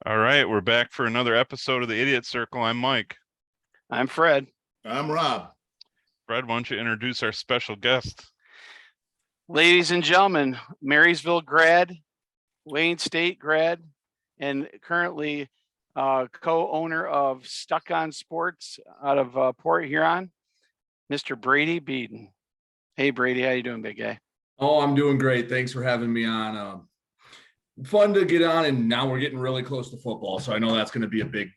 All right, we're back for another episode of the Idiot Circle. I'm Mike. I'm Fred. I'm Rob. Fred, why don't you introduce our special guest? Ladies and gentlemen, Marysville grad, Wayne State grad, and currently co-owner of Stuck on Sports out of Port Huron, Mr. Brady Beedon. Hey, Brady, how you doing, big guy? Oh, I'm doing great. Thanks for having me on. Fun to get on, and now we're getting really close to football, so I know that's going to be a big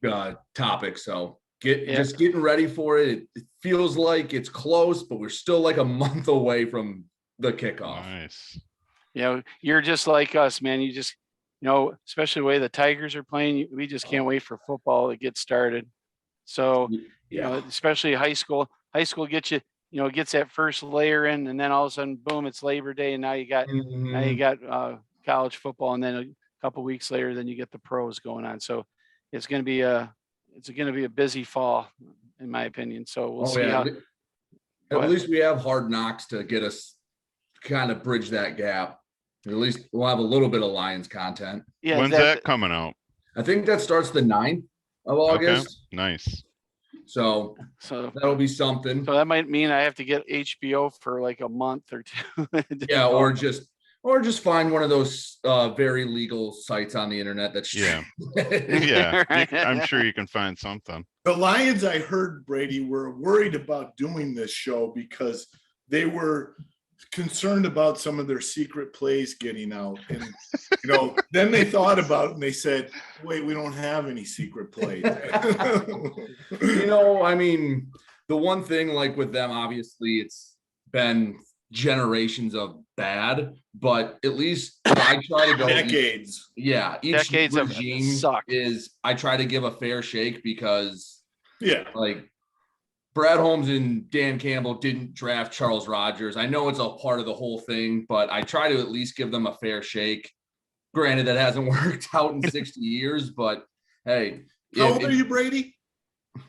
topic. So just getting ready for it. It feels like it's close, but we're still like a month away from the kickoff. Nice. You're just like us, man. You just, especially the way the Tigers are playing, we just can't wait for football to get started. So, especially high school gets you, gets that first layer in, and then all of a sudden, boom, it's Labor Day, and now you got college football, and then a couple of weeks later, then you get the pros going on. So it's going to be a busy fall, in my opinion. So we'll see how. At least we have Hard Knocks to get us kind of bridge that gap. At least we'll have a little bit of Lions content. Yeah. When's that coming out? I think that starts the 9th of August. Okay. Nice. So that'll be something. So that might mean I have to get HBO for like a month or two. Yeah, or just find one of those very legal sites on the internet that's I'm sure you can find something. The Lions, I heard, Brady, were worried about doing this show because they were concerned about some of their secret plays getting out. And, then they thought about it and they said, wait, we don't have any secret plays. I mean, the one thing like with them, obviously it's been generations of bad, but at least I try to go decades. Each decades regime sucked. I try to give a fair shake because like Brad Holmes and Dan Campbell didn't draft Charles Rogers. I know it's a part of the whole thing, but I try to at least give them a fair shake. Granted, that hasn't worked out in 60 years, but hey. How old are you, Brady?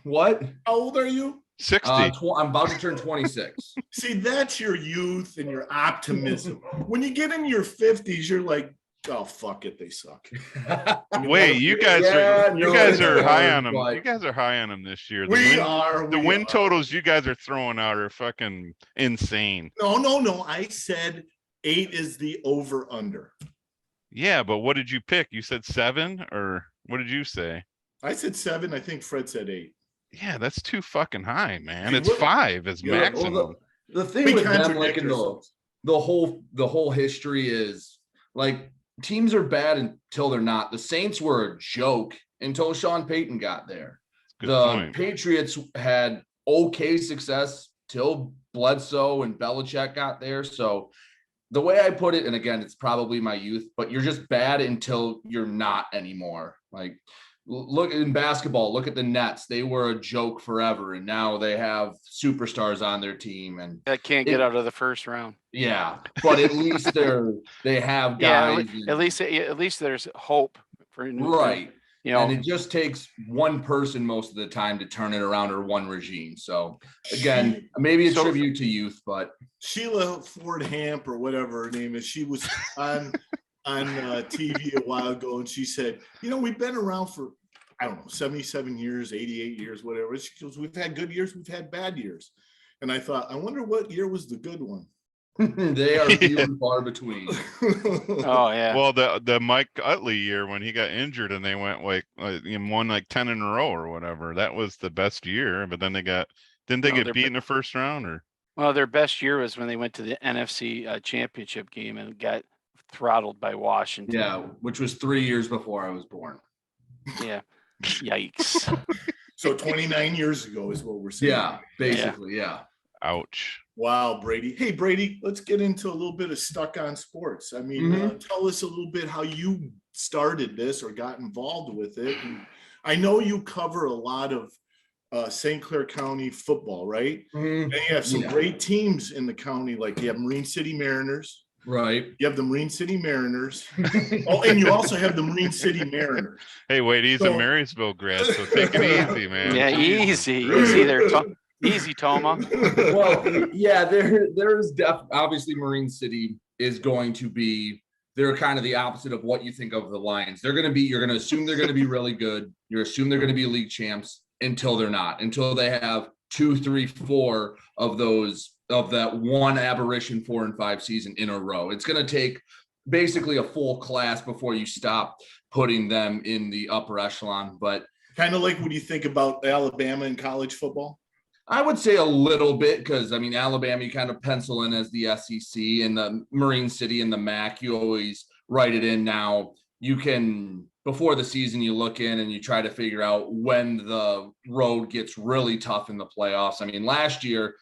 What? How old are you? 60. I'm about to turn 26. See, that's your youth and your optimism. When you get in your 50s, you're like, oh, fuck it, they suck. Wait, you guys are high on them. You guys are high on them this year. The win totals you guys are throwing out are fucking insane. No. I said 8 is the over-under. Yeah, but what did you pick? You said 7, or what did you say? I said 7. I think Fred said 8. Yeah, that's too fucking high, man. It's 5 is maximum. Well, the thing with them, like in the whole history is like teams are bad until they're not. The Saints were a joke until Sean Payton got there. Patriots had okay success till Bledsoe and Belichick got there. So the way I put it, and again, it's probably my youth, but you're just bad until you're not anymore. Like, look in basketball, look at the Nets. They were a joke forever, and now they have superstars on their team and that can't get out of the first round. Yeah, but at least they have guys. Yeah, at least there's hope for right. And it just takes one person most of the time to turn it around, or one regime. So again, maybe a tribute to youth, but Sheila Ford Hamp or whatever her name is, she was on TV a while ago, and she said, we've been around for, 77 years, 88 years, whatever. She goes, we've had good years, we've had bad years. And I thought, I wonder what year was the good one. They are few and far between. Oh yeah. Well, the Mike Utley year when he got injured and they went won like 10 in a row or whatever. That was the best year. But then get beat in the first round, or? Well, their best year was when they went to the NFC championship game and got throttled by Washington. Yeah, which was 3 years before I was born. Yeah. Yikes. So 29 years ago is what we're saying. Yeah, basically, yeah. Ouch. Wow, Brady. Hey, Brady, let's get into a little bit of Stuck on Sports. I mean, tell us a little bit how you started this or got involved with it. And I know you cover a lot of St. Clair County football, right? And you have some great teams in the county, like you have Marine City Mariners. Right. You have the Marine City Mariners. Oh, and you also have the Marine City Mariners. Hey, wait, he's a Marysville grad, so take it easy, man. Yeah, easy there. Easy, Toma. Well, yeah, there's obviously Marine City is going to be they're kind of the opposite of what you think of the Lions. You're going to assume they're going to be really good. You assume they're going to be league champs until they're not, until they have 2, 3, 4 of that one aberration 4 and 5 season in a row. It's going to take basically a full class before you stop putting them in the upper echelon. But kind of like when you think about Alabama in college football. I would say a little bit, because I mean, Alabama, you kind of pencil in as the SEC, and the Marine City and the MAC, you always write it in. Now you can, before the season, you look in and you try to figure out when the road gets really tough in the playoffs. I mean, last year,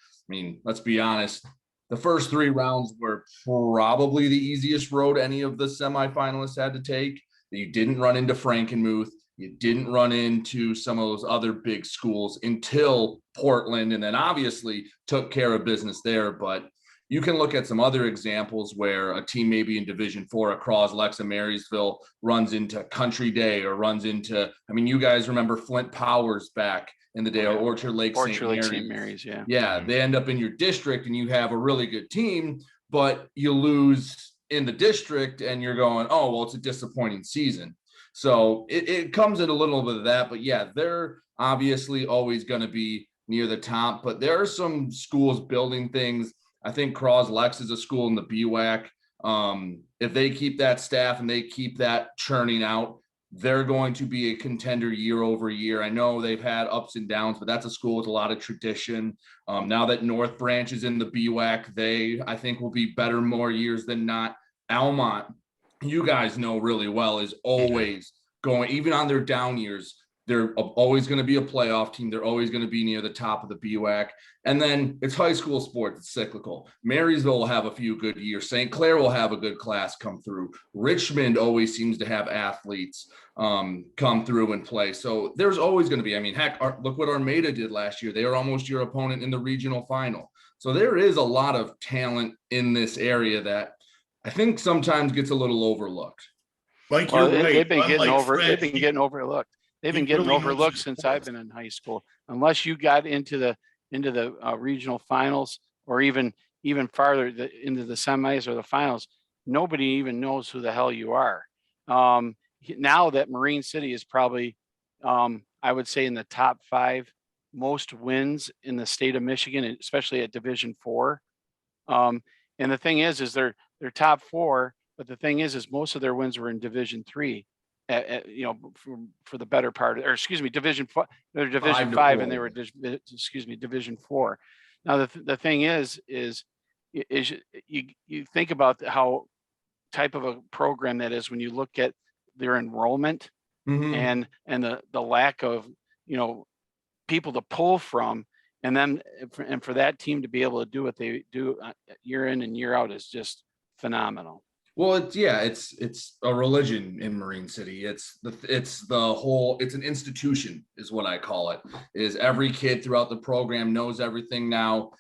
let's be honest, the first 3 rounds were probably the easiest road any of the semifinalists had to take. You didn't run into Frankenmuth. You didn't run into some of those other big schools until Portland, and then obviously took care of business there. But you can look at some other examples where a team maybe in Division 4 across Lexa Marysville runs into Country Day, or runs into, you guys remember Flint Powers back in the day, or Orchard Lake St. Mary's. Yeah. Yeah. They end up in your district and you have a really good team, but you lose in the district and you're going, oh, well, it's a disappointing season. So it comes in a little bit of that, but yeah, they're obviously always going to be near the top, but there are some schools building things. I think Lex is a school in the BWAC. If they keep that staff and they keep that churning out, they're going to be a contender year over year. I know they've had ups and downs, but that's a school with a lot of tradition. Now that North Branch is in the BWAC, I think will be better more years than not. Almont, you guys know really well, is always going, even on their down years, they're always going to be a playoff team. They're always going to be near the top of the BWAC. And then it's high school sports. It's cyclical. Marysville will have a few good years. St. Clair will have a good class come through. Richmond always seems to have athletes come through and play. So there's always going to be, look what Armada did last year. They were almost your opponent in the regional final. So there is a lot of talent in this area that I think sometimes gets a little overlooked. Like you're right. They've been getting overlooked. They've been getting overlooked since I've been in high school. Unless you got into the regional finals, or even farther into the semis or the finals, nobody even knows who the hell you are. Now that Marine City is probably, I would say, in the top 5 most wins in the state of Michigan, especially at Division 4. And the thing is they're top 4, but the thing is most of their wins were in Division 3. For the better part, or Division 4. They're Division 5, and they were Division 4. Now the thing is you think about how type of a program that is when you look at their enrollment and the lack of people to pull from, and then for that team to be able to do what they do year in and year out is just phenomenal. Well, it's a religion in Marine City. It's an institution is what I call it. Is every kid throughout the program knows everything now.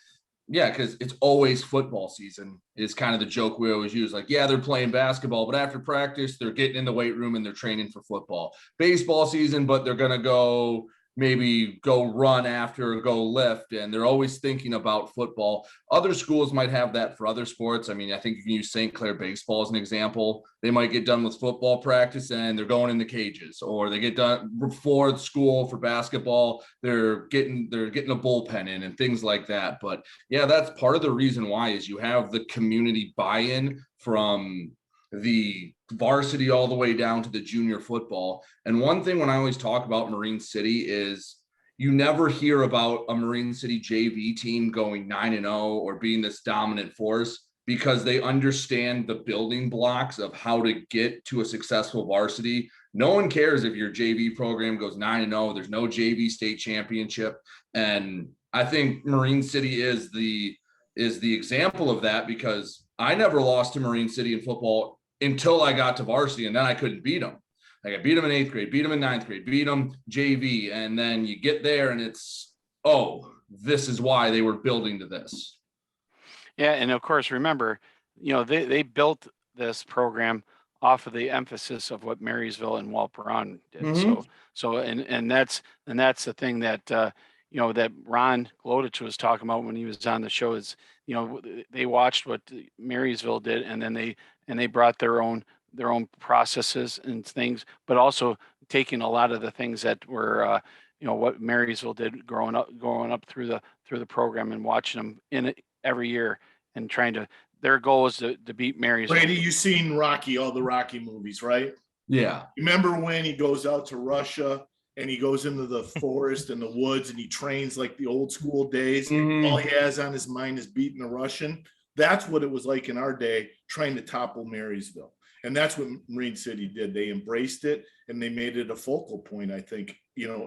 Yeah, because it's always football season is kind of the joke we always use. Like, yeah, they're playing basketball, but after practice, they're getting in the weight room and they're training for football. Baseball season, but they're going to maybe go run after or go lift, and they're always thinking about football. Other schools might have that for other sports. I think you can use St. Clair baseball as an example. They might get done with football practice and they're going in the cages, or they get done before school for basketball. They're getting a bullpen in and things like that. But yeah, that's part of the reason why is you have the community buy-in from the varsity all the way down to the junior football. And one thing when I always talk about Marine City is you never hear about a Marine City JV team going 9-0 or being this dominant force, because they understand the building blocks of how to get to a successful varsity. No one cares if your JV program goes 9-0. There's no JV state championship. And I think Marine City is the example of that, because I never lost to Marine City in football until I got to varsity, and then I couldn't beat them. Like, I beat them in 8th grade, beat them in 9th grade, beat them JV, and then you get there and it's, oh, this is why they were building to this. Yeah, and of course, remember, they built this program off of the emphasis of what Marysville and Walperon did. Mhm. So that's the thing that that Ron Glodich was talking about when he was on the show is, they watched what Marysville did, and then and they brought their own processes and things, but also taking a lot of the things that were what Marysville did growing up through the program and watching them in it every year and trying to. Their goal is to beat Marysville. Brady, you've seen Rocky, all the Rocky movies, right? Yeah. Remember when he goes out to Russia and he goes into the forest and the woods and he trains like the old school days? Mhm. All he has on his mind is beating the Russian. That's what it was like in our day, trying to topple Marysville. And that's what Marine City did. They embraced it and they made it a focal point. I think,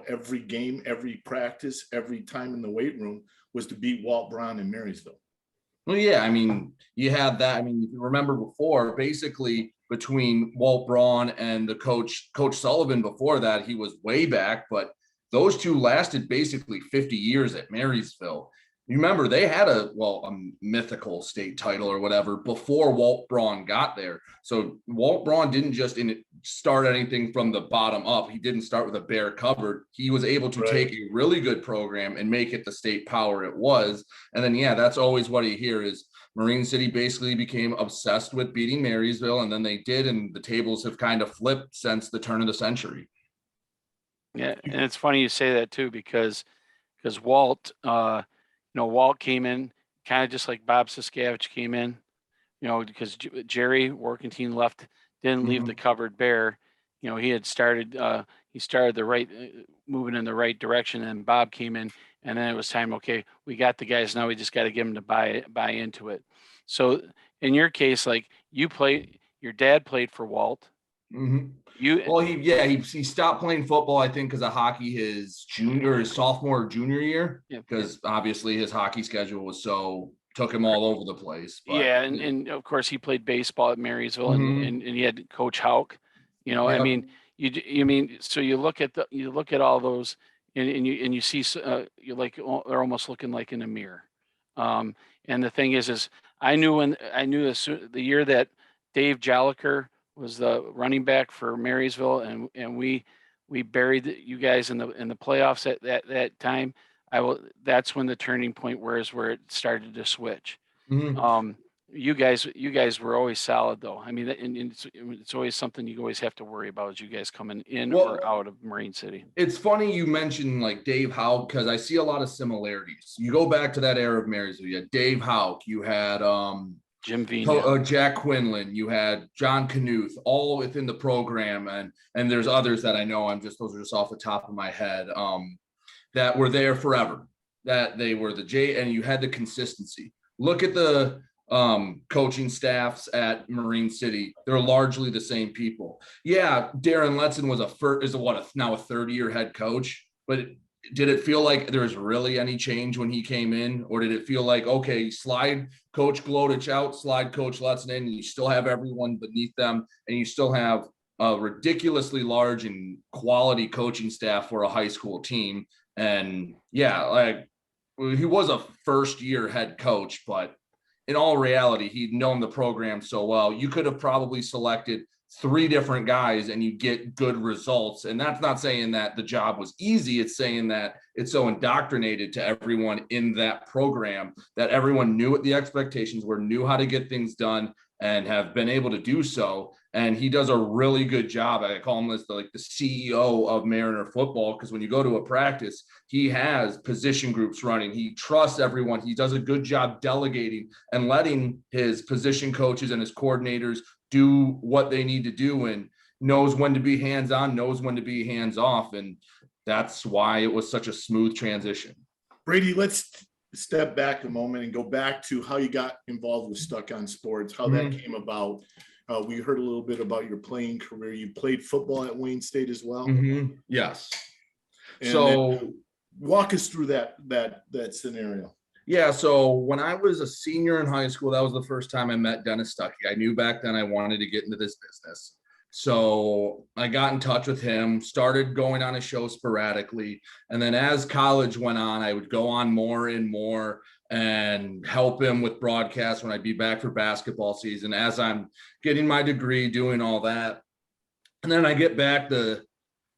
every game, every practice, every time in the weight room was to beat Walt Brown in Marysville. Well, yeah, I mean, you had that. I mean, if you remember before, basically between Walt Braun and the Coach Sullivan before that, he was way back, but those two lasted basically 50 years at Marysville. You remember they had a mythical state title or whatever before Walt Braun got there. So Walt Braun didn't just start anything from the bottom up. He didn't start with a bare cupboard. He was able to take a really good program and make it the state power it was. And then, that's always what you hear is Marine City basically became obsessed with beating Marysville. And then they did. And the tables have kind of flipped since the turn of the century. Yeah. And it's funny you say that too, because Walt, Walt came in kind of just like Bob Siskevich came in, because Jerry Workentine didn't leave the cupboard bare. He had started, moving in the right direction, and Bob came in, and then it was time. Okay, we got the guys now. We just got to get them to buy into it. So in your case, like your dad played for Walt. Mm-hmm. He stopped playing football, I think, because of hockey his sophomore or junior year, because obviously his hockey schedule took him all over the place. But, and of course he played baseball at Marysville, and he had Coach Hauk. I mean, so you look at all those, and you see they're almost looking like in a mirror. And the thing is I knew the year that Dave Joliker was the running back for Marysville, and we buried you guys in the playoffs at that time. That's when the turning point where it started to switch. Mm-hmm. You guys were always solid though. I mean, and it's always something you always have to worry about is you guys coming in or out of Marine City. It's funny you mentioned like Dave Hauk, because I see a lot of similarities. You go back to that era of Marysville. You had Dave Hauk, you had Jim Vina, Jack Quinlan, you had John Knuth, all within the program, and there's others that I know. Those are just off the top of my head, that were there forever. That they were and you had the consistency. Look at the coaching staffs at Marine City. They're largely the same people. Yeah, Darren Letson was now a third-year head coach, but did it feel like there was really any change when he came in, or did it feel like, okay, slide Coach Glodich out, slide Coach Letson in, and you still have everyone beneath them, and you still have a ridiculously large and quality coaching staff for a high school team? And he was a first-year head coach, but in all reality, he'd known the program so well. You could have probably selected 3 different guys and you get good results. And that's not saying that the job was easy. It's saying that it's so indoctrinated to everyone in that program that everyone knew what the expectations were, knew how to get things done, and have been able to do so. And he does a really good job. I call him the CEO of Mariner football, because when you go to a practice, he has position groups running. He trusts everyone. He does a good job delegating and letting his position coaches and his coordinators do what they need to do, and knows when to be hands-on, knows when to be hands-off. And that's why it was such a smooth transition. Brady, let's step back a moment and go back to how you got involved with Stuck on Sports, how that came about. We heard a little bit about your playing career. You played football at Wayne State as well. Yes. And so walk us through that scenario. Yeah, so when I was a senior in high school, that was the first time I met Dennis Stuckey. I knew back then I wanted to get into this business. So I got in touch with him, started going on a show sporadically. And then as college went on, I would go on more and more and help him with broadcasts when I'd be back for basketball season, as I'm getting my degree, doing all that. And then I get back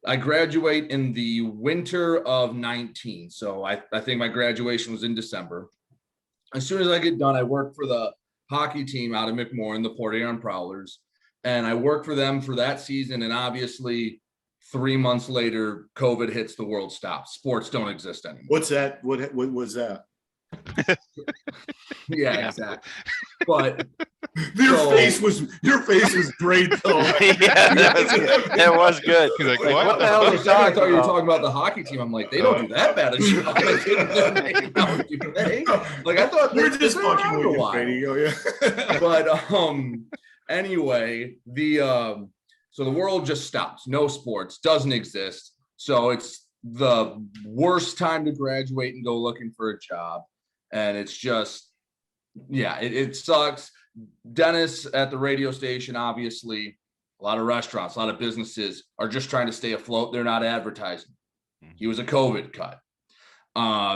I graduate in the winter of 19. So I think my graduation was in December. As soon as I get done, I work for the hockey team out of McMorran, the Port Huron Prowlers. And I worked for them for that season. And obviously 3 months later, COVID hits, the world stops. Sports don't exist anymore. What's that? What was that? Yeah, exactly. But your face was great though. Yeah, that was good. He's like, what the what? hell I are you thought talking you were about? talking about the hockey team. I'm like, they don't do that bad a job. Like I thought We're just fucking with you, while. Brady. Oh, yeah. But anyway, so the world just stops. No sports, doesn't exist. So it's the worst time to graduate and go looking for a job. And it's just, yeah, it sucks. Dennis at the radio station, obviously, a lot of restaurants, a lot of businesses are just trying to stay afloat. They're not advertising. He was a COVID cut.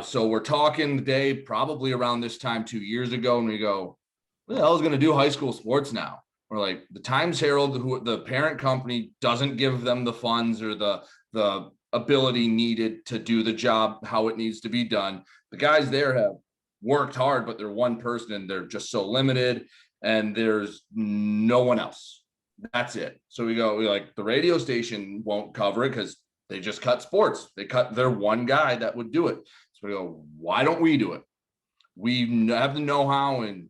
So we're talking the day probably around this time 2 years ago, and we go, what the hell is going to do high school sports now? We're like, the Times Herald, who the parent company doesn't give them the funds or the ability needed to do the job how it needs to be done. The guys there have worked hard, but they're one person and they're just so limited, and there's no one else. That's it. So we like, the radio station won't cover it because they just cut sports. They cut their one guy that would do it. So we go, why don't we do it? We have the know-how, and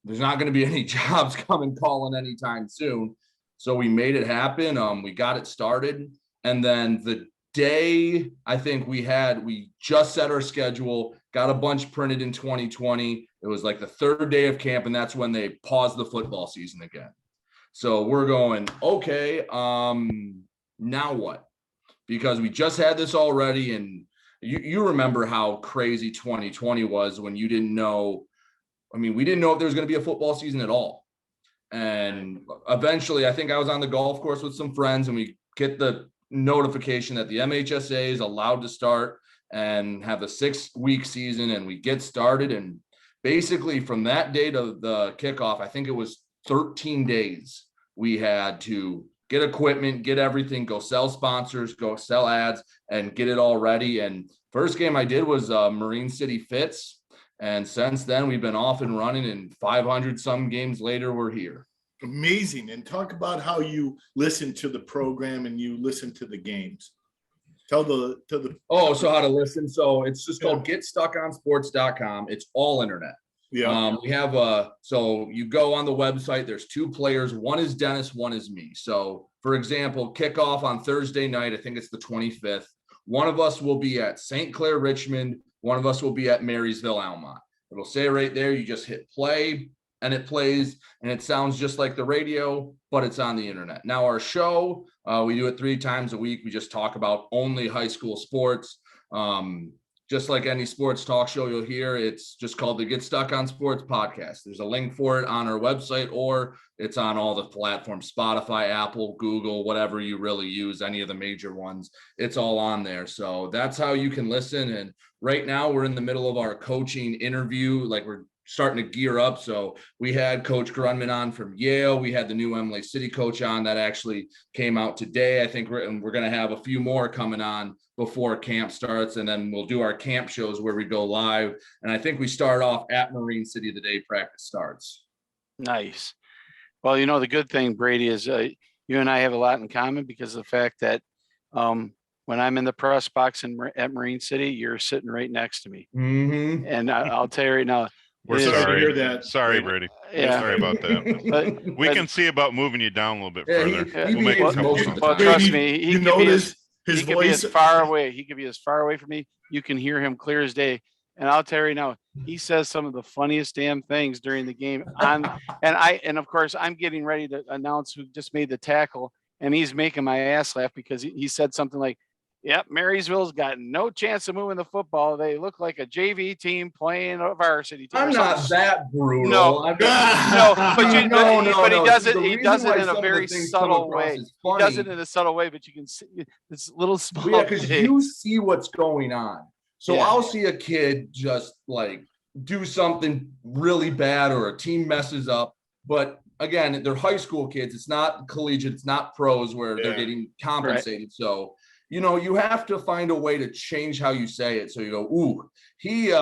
there's not going to be any jobs coming calling anytime soon. So we made it happen. We got it started. And then the day I think we just set our schedule, got a bunch printed in 2020. It was like the third day of camp, and that's when they paused the football season again. So we're going, okay, now what? Because we just had this already, and you remember how crazy 2020 was when you didn't know. I mean, we didn't know if there was going to be a football season at all. And eventually, I think I was on the golf course with some friends, and we get the notification that the MHSA is allowed to start and have a 6-week season, and we get started. And basically from that day to the kickoff, I think it was 13 days, we had to get equipment, get everything, go sell sponsors, go sell ads, and get it all ready. And first game I did was Marine City Fits. And since then, we've been off and running, and 500 some games later, we're here. Amazing. And talk about how you listen to the program and you listen to the games. Tell the so how to listen. So it's just called getstuckonsports.com. It's all internet. Yeah. We have so you go on the website, there's 2 players. One is Dennis, one is me. So for example, kickoff on Thursday night, I think it's the 25th. One of us will be at St. Clair, Richmond. One of us will be at Marysville, Almont. It'll say right there, you just hit play and it plays, and it sounds just like the radio, but it's on the internet. Now our show, we do it 3 times a week. We just talk about only high school sports. Just like any sports talk show you'll hear, it's just called the Get Stuck on Sports podcast. There's a link for it on our website, or it's on all the platforms, Spotify, Apple, Google, whatever you really use, any of the major ones. It's all on there. So that's how you can listen. And right now we're in the middle of our coaching interview. Like, we're starting to gear up. So we had Coach Grunman on from Yale. We had the new Emily City coach on that actually came out today. I think we're going to have a few more coming on before camp starts, and then we'll do our camp shows where we go live. And I think we start off at Marine City the day practice starts. Nice. Well, you know, the good thing, Brady, is you and I have a lot in common because of the fact that when I'm in the press box at Marine City, you're sitting right next to me. Mm-hmm. And I'll tell you right now, We're sorry to hear that. Sorry, Brady. Yeah. Sorry about that. We can see about moving you down a little bit further. We'll make it well, trust me, he could be his he voice could be as far away. He could be as far away from me. You can hear him clear as day. And I'll tell you right now, he says some of the funniest damn things during the game. And of course, I'm getting ready to announce who just made the tackle, and he's making my ass laugh because he said something like, "Yep, Marysville's got no chance of moving the football. They look like a JV team playing a varsity team." I'm not that brutal. No, but he does it. He does it in a very subtle way. He does it in a subtle way, but you can see this little small. Yeah, because you see what's going on. So Yeah. I'll see a kid just like do something really bad, or a team messes up. But again, they're high school kids. It's not collegiate. It's not pros where they're getting compensated. Right. So, you know, you have to find a way to change how you say it. So you go, ooh, he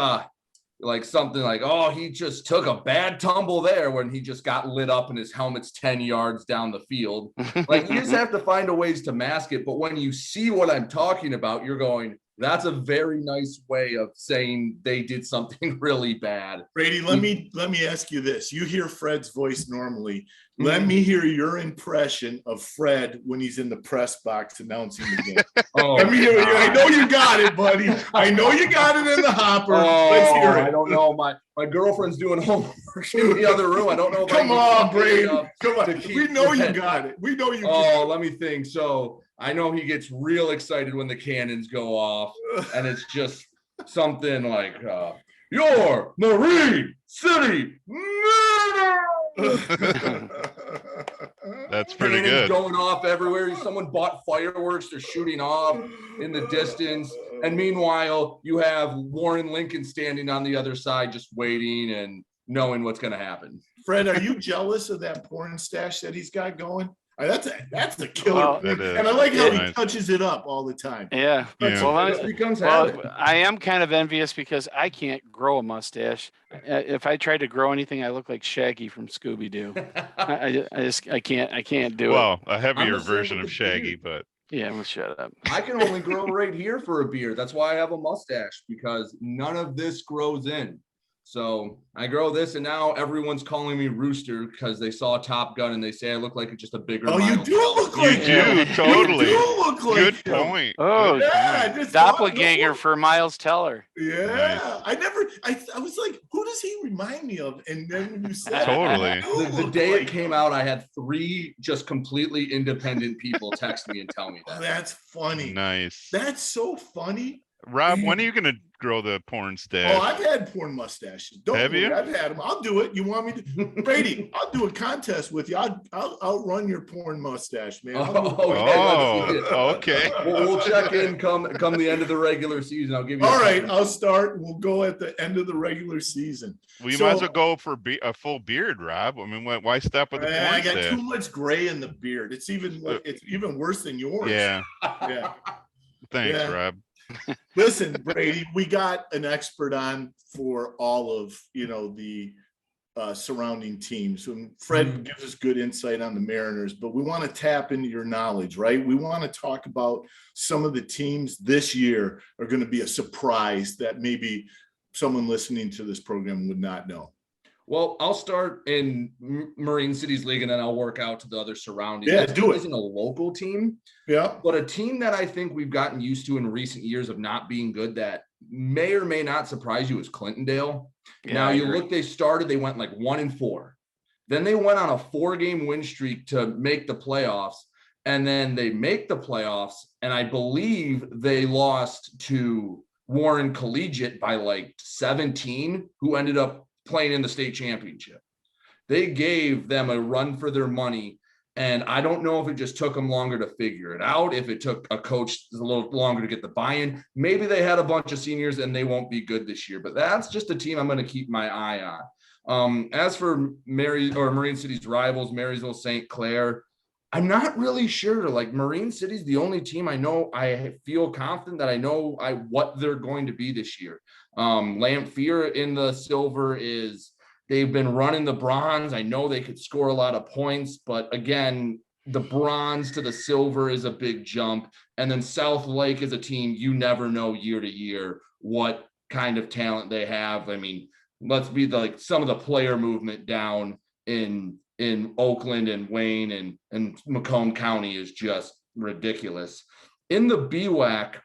like something like, oh, he just took a bad tumble there when he just got lit up and his helmet's 10 yards down the field. Like, you just have to find a ways to mask it. But when you see what I'm talking about, you're going, that's a very nice way of saying they did something really bad. Brady, let me ask you this. You hear Fred's voice normally. Let me hear your impression of Fred when he's in the press box announcing the game. Let me hear it. I know you got it, buddy. I know you got it in the hopper. Let's hear it. I don't know. My girlfriend's doing homework in the other room. I don't know. Come on, Brady. Come on. We know you got it. We know you got it. Let me think. So I know he gets real excited when the cannons go off, and it's just something like, your Marine City That's pretty good. Going off everywhere. Someone bought fireworks. They're shooting off in the distance. And meanwhile, you have Warren Lincoln standing on the other side, just waiting and knowing what's going to happen. Fred, are you jealous of that porn stash that he's got going? That's a killer. And I like how he touches it up all the time. Yeah. Well, I am kind of envious because I can't grow a mustache. If I tried to grow anything, I look like Shaggy from Scooby-Doo. I can't do it. Well, a heavier version of Shaggy, but yeah, well, shut up. I can only grow right here for a beard. That's why I have a mustache, because none of this grows in. So I grow this, and now everyone's calling me Rooster because they saw Top Gun and they say I look like just a bigger. Oh, you do look like you do, totally. You do look like good him. point. Oh, yeah, doppelganger for Miles Teller. Yeah, nice. I was like, who does he remind me of? And then when you said totally, the day it came out, I had 3 just completely independent people text me and tell me that. Oh, that's funny. Nice. That's so funny. Rob, when are you gonna grow the porn stash? Oh, I've had porn mustaches. Have you? I've had them. I'll do it. You want me to? Brady, I'll do a contest with you. I'll run your porn mustache, man. Okay. We'll check in come the end of the regular season. I'll give you. All right, I'll start. We'll go at the end of the regular season. We might as well go for a full beard, Rob. I mean, why stop with the porn I got stash? too much gray in the beard. It's even worse than yours. Yeah. Yeah. Thanks, Rob. Listen, Brady, we got an expert on for all of the surrounding teams. And Fred gives us good insight on the Mariners, but we want to tap into your knowledge, right? We want to talk about some of the teams this year are going to be a surprise that maybe someone listening to this program would not know. Well, I'll start in Marine Cities League, and then I'll work out to the other surroundings. Yeah, do it. Isn't a local team, but a team that I think we've gotten used to in recent years of not being good that may or may not surprise you is Clintondale. Yeah, now you look, they went like 1-4. Then they went on a 4-game win streak to make the playoffs, and then they make the playoffs, and I believe they lost to Warren Collegiate by like 17, who ended up playing in the state championship. They gave them a run for their money, and I don't know if it just took them longer to figure it out, if it took a coach a little longer to get the buy-in. Maybe they had a bunch of seniors and they won't be good this year, but that's just a team I'm going to keep my eye on. As for Marine City's rivals, Marysville, St. Clair, I'm not really sure. Like, Marine City's the only team I know. I feel confident that I know what they're going to be this year. Lamphere in the silver they've been running the bronze. I know they could score a lot of points, but again, the bronze to the silver is a big jump. And then South Lake is a team you never know year to year what kind of talent they have. I mean, let's be some of the player movement down in Oakland and Wayne and Macomb County is just ridiculous. In the BWAC,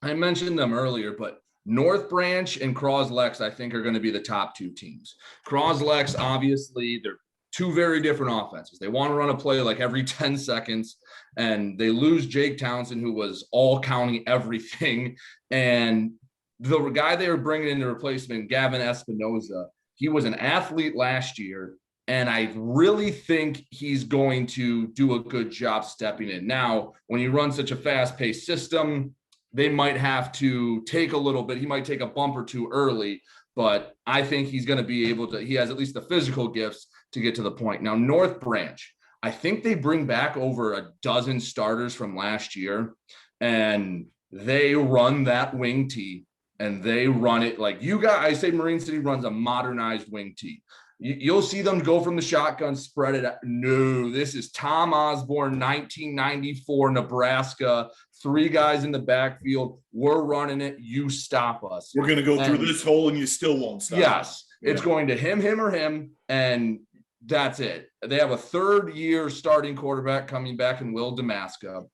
I mentioned them earlier, but North Branch and Croslex, I think, are going to be the top 2 teams. Croslex, obviously, they're 2 very different offenses. They want to run a play like every 10 seconds, and they lose Jake Townsend, who was all counting everything. And the guy they were bringing in the replacement, Gavin Espinoza, he was an athlete last year, and I really think he's going to do a good job stepping in. Now, when you run such a fast-paced system, they might have to take a little bit. He might take a bump or 2 early, but I think he's going to be able to. He has at least the physical gifts to get to the point. Now, North Branch, I think they bring back over a dozen starters from last year, and they run that wing tee and they run it like I say Marine City runs a modernized wing tee. You'll see them go from the shotgun, spread it out. No, this is Tom Osborne, 1994, Nebraska. 3 guys in the backfield. We're running it. You stop us. We're going to go through this hole and you still won't stop. Yes. It's going to him or him. And that's it. They have a 3rd-year starting quarterback coming back in Will Damaska.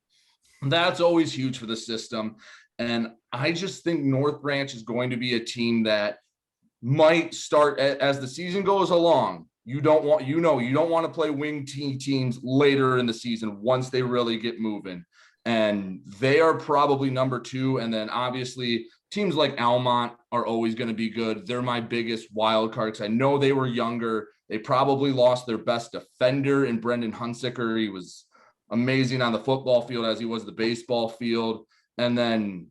That's always huge for the system. And I just think North Branch is going to be a team that might start as the season goes along. You don't want to play wing teams later in the season once they really get moving. And they are probably number 2. And then obviously teams like Almont are always going to be good. They're my biggest wild card because I know they were younger. They probably lost their best defender in Brendan Hunsicker. He was amazing on the football field as he was the baseball field. And then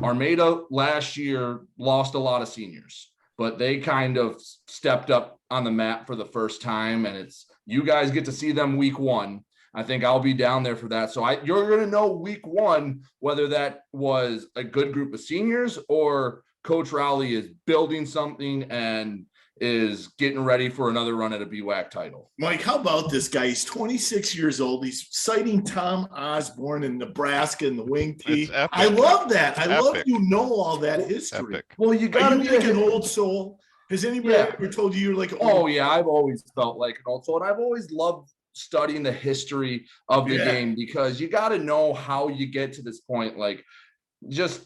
Armada last year lost a lot of seniors, but they kind of stepped up on the map for the first time. And you guys get to see them week 1. I think I'll be down there for that. So you're going to know week 1, whether that was a good group of seniors or Coach Rowley is building something and is getting ready for another run at a BWAC title. Mike, how about this guy? He's 26 years old. He's citing Tom Osborne in Nebraska in the wing tee. I love that. I love you know all that history. Epic. Well, you got to be like an old soul. Has anybody ever told you you're like? Oh yeah, I've always felt like an old soul, and I've always loved studying the history of the game because you got to know how you get to this point. Like, just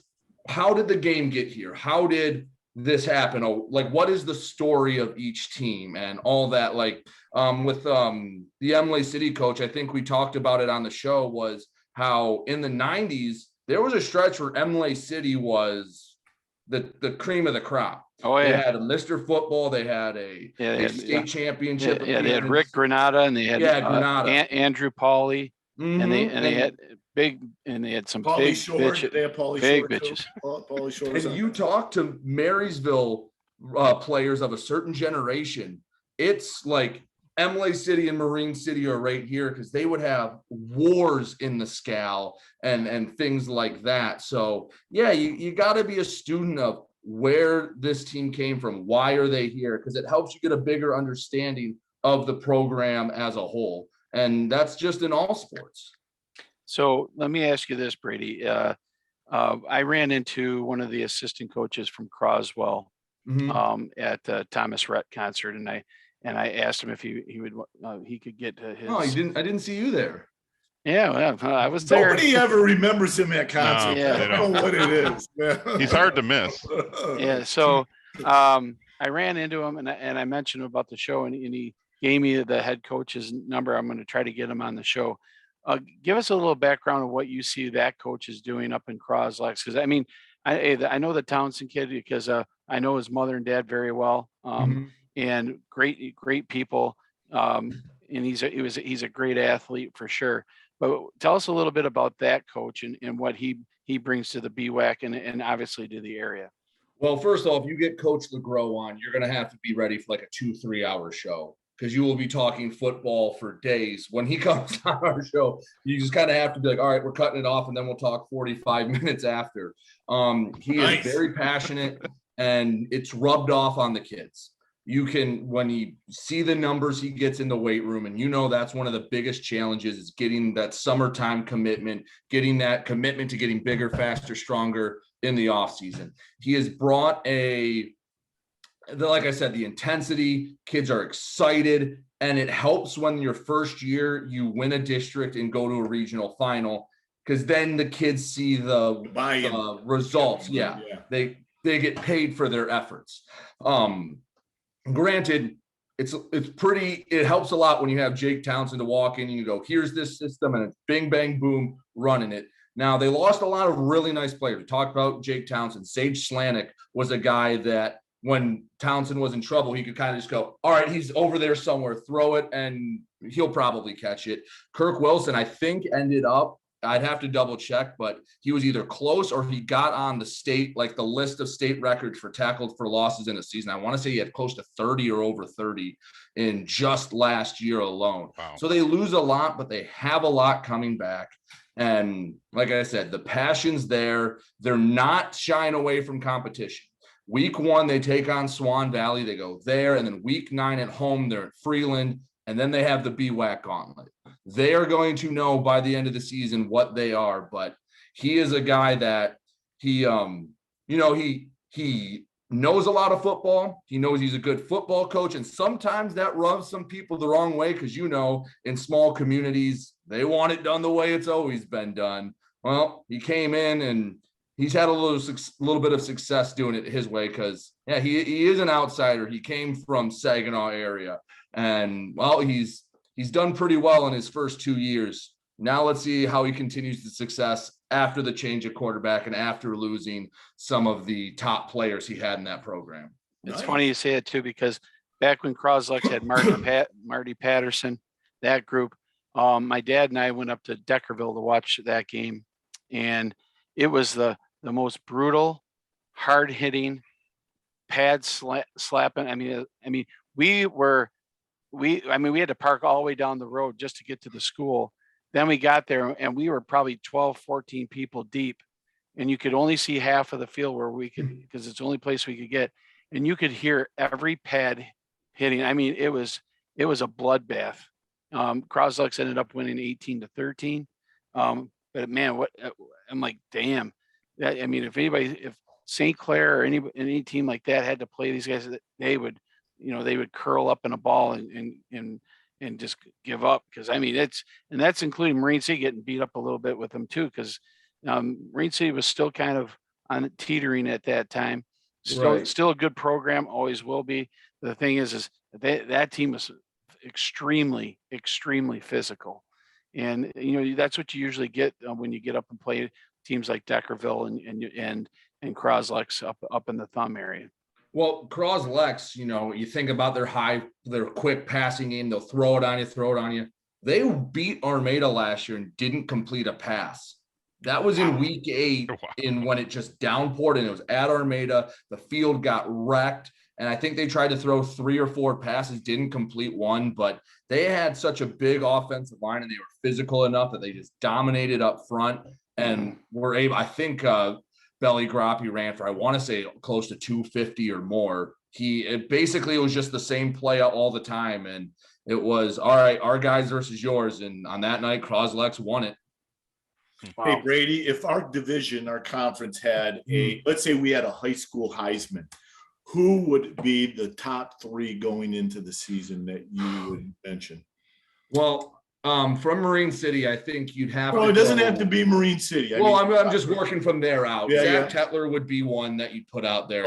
how did the game get here? How did this happen? Oh, like, what is the story of each team and all that? Like, with the Emily City coach, I think we talked about it on the show, was how in the 90s there was a stretch where Emily City was the cream of the crop. Oh yeah, they had a Mr. Football. They had a state championship. Yeah, they had Rick Granada and they had Granada, Andrew Pauly, and they had some Pauly big Short. bitches. They had Pauly big Short bitches. Pauly Short. And you talk to Marysville players of a certain generation, it's like Emily City and Marine City are right here because they would have wars in the Scal and things like that. So yeah, you got to be a student of where this team came from. Why are they here? Because it helps you get a bigger understanding of the program as a whole. And that's just in all sports. So let me ask you this, Brady. I ran into one of the assistant coaches from Croswell at the Thomas Rhett concert, and I asked him if he could get his. Oh, I didn't see you there. Yeah, well, I was there. Nobody ever remembers him at concert. No, I don't know what it is. He's hard to miss. Yeah, so I ran into him and I mentioned about the show, and he gave me the head coach's number. I'm going to try to get him on the show. Give us a little background of what you see that coach is doing up in Croslex, because I mean, I know the Townsend kid because I know his mother and dad very well, and great people, and he's a great athlete for sure. But tell us a little bit about that coach and what he brings to the BWAC and obviously to the area. Well, first off, you get Coach LeGros on, you're going to have to be ready for like a 2-3 hour show, because you will be talking football for days. When he comes on our show, you just kind of have to be like, all right, we're cutting it off, and then we'll talk 45 minutes after. He is very passionate, and it's rubbed off on the kids. You can, when you see the numbers he gets in the weight room, and you know that's one of the biggest challenges is getting that summertime commitment, getting that commitment to getting bigger, faster, stronger in the off season. He has brought like I said, the intensity, kids are excited, and it helps when your first year you win a district and go to a regional final, because then the kids see the results. Yeah. They get paid for their efforts. Granted, it helps a lot when you have Jake Townsend to walk in and you go, here's this system, and it's bing, bang, boom, running it. Now, they lost a lot of really nice players. We talked about Jake Townsend. Sage Slanik was a guy that when Townsend was in trouble, he could kind of just go, all right, he's over there somewhere, throw it, and he'll probably catch it. Kirk Wilson, I think, ended up, I'd have to double check, but he was either close or he got on the state, like the list of state records for tackled for losses in a season. I want to say he had close to 30 or over 30 in just last year alone. Wow. So they lose a lot, but they have a lot coming back. And like I said, the passion's there. They're not shying away from competition. Week 1, they take on Swan Valley. They go there. And then week 9 at home, they're at Freeland. And then they have the BWAC gauntlet. They are going to know by the end of the season what they are. But he is a guy that he knows a lot of football. He knows he's a good football coach. And sometimes that rubs some people the wrong way because, in small communities, they want it done the way it's always been done. Well, he came in and he's had a little bit of success doing it his way because, he is an outsider. He came from Saginaw area. And, well, he's done pretty well in his first 2 years. Now let's see how he continues the success after the change of quarterback and after losing some of the top players he had in that program. It's funny you say it too, because back when Croslex had Marty Patterson, that group, my dad and I went up to Deckerville to watch that game, and it was the most brutal, hard hitting, pad slapping. I mean, we had to park all the way down the road just to get to the school. Then we got there and we were probably 12, 14 people deep, and you could only see half of the field where we could, because it's the only place we could get. And you could hear every pad hitting. I mean, it was a bloodbath. Croslex ended up winning 18-13. But man, I'm like, damn. If St. Clair or any team like that had to play these guys, they would curl up in a ball and just give up, because that's including Marine City getting beat up a little bit with them too, because Marine City was still kind of on teetering at that time. Still a good program, always will be. The thing is that team was extremely, extremely physical, and that's what you usually get when you get up and play teams like Deckerville and Croslex up in the Thumb area. Well, Croslex, you think about their quick passing game. They'll throw it on you. They beat Armada last year and didn't complete a pass. That was in week 8 when it just downpoured, and it was at Armada. The field got wrecked. And I think they tried to throw 3 or 4 passes, didn't complete one, but they had such a big offensive line and they were physical enough that they just dominated up front and were able, I think, Belly Groppi ran for, I want to say, close to 250 or more. It was just the same play all the time. And it was, all right, our guys versus yours. And on that night, Croslex won it. Wow. Hey, Brady, if our conference had let's say we had a high school Heisman, who would be the top 3 going into the season that you would mention? Well, from Marine City, I think you'd have it doesn't have to be Marine City. I'm just working from there out. Zach Tetler would be one that you'd put out there.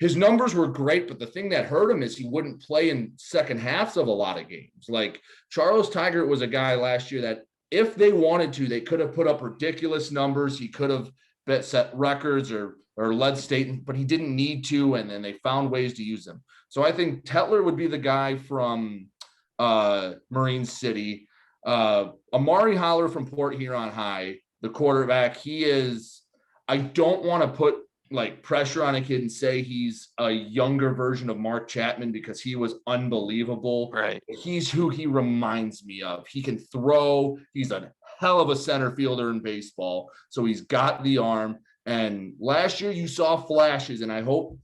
His numbers were great, but the thing that hurt him is he wouldn't play in second halves of a lot of games. Like Charles Tigert was a guy last year that if they wanted to, they could have put up ridiculous numbers. He could have set records or led state, but he didn't need to, and then they found ways to use him. So I think Tetler would be the guy from Marine City. Amari Holler from Port Huron High, the quarterback, I don't want to put pressure on a kid and say he's a younger version of Mark Chapman because he was unbelievable. Right. He's who he reminds me of. He can throw. He's a hell of a center fielder in baseball. So he's got the arm. And last year you saw flashes, and I hope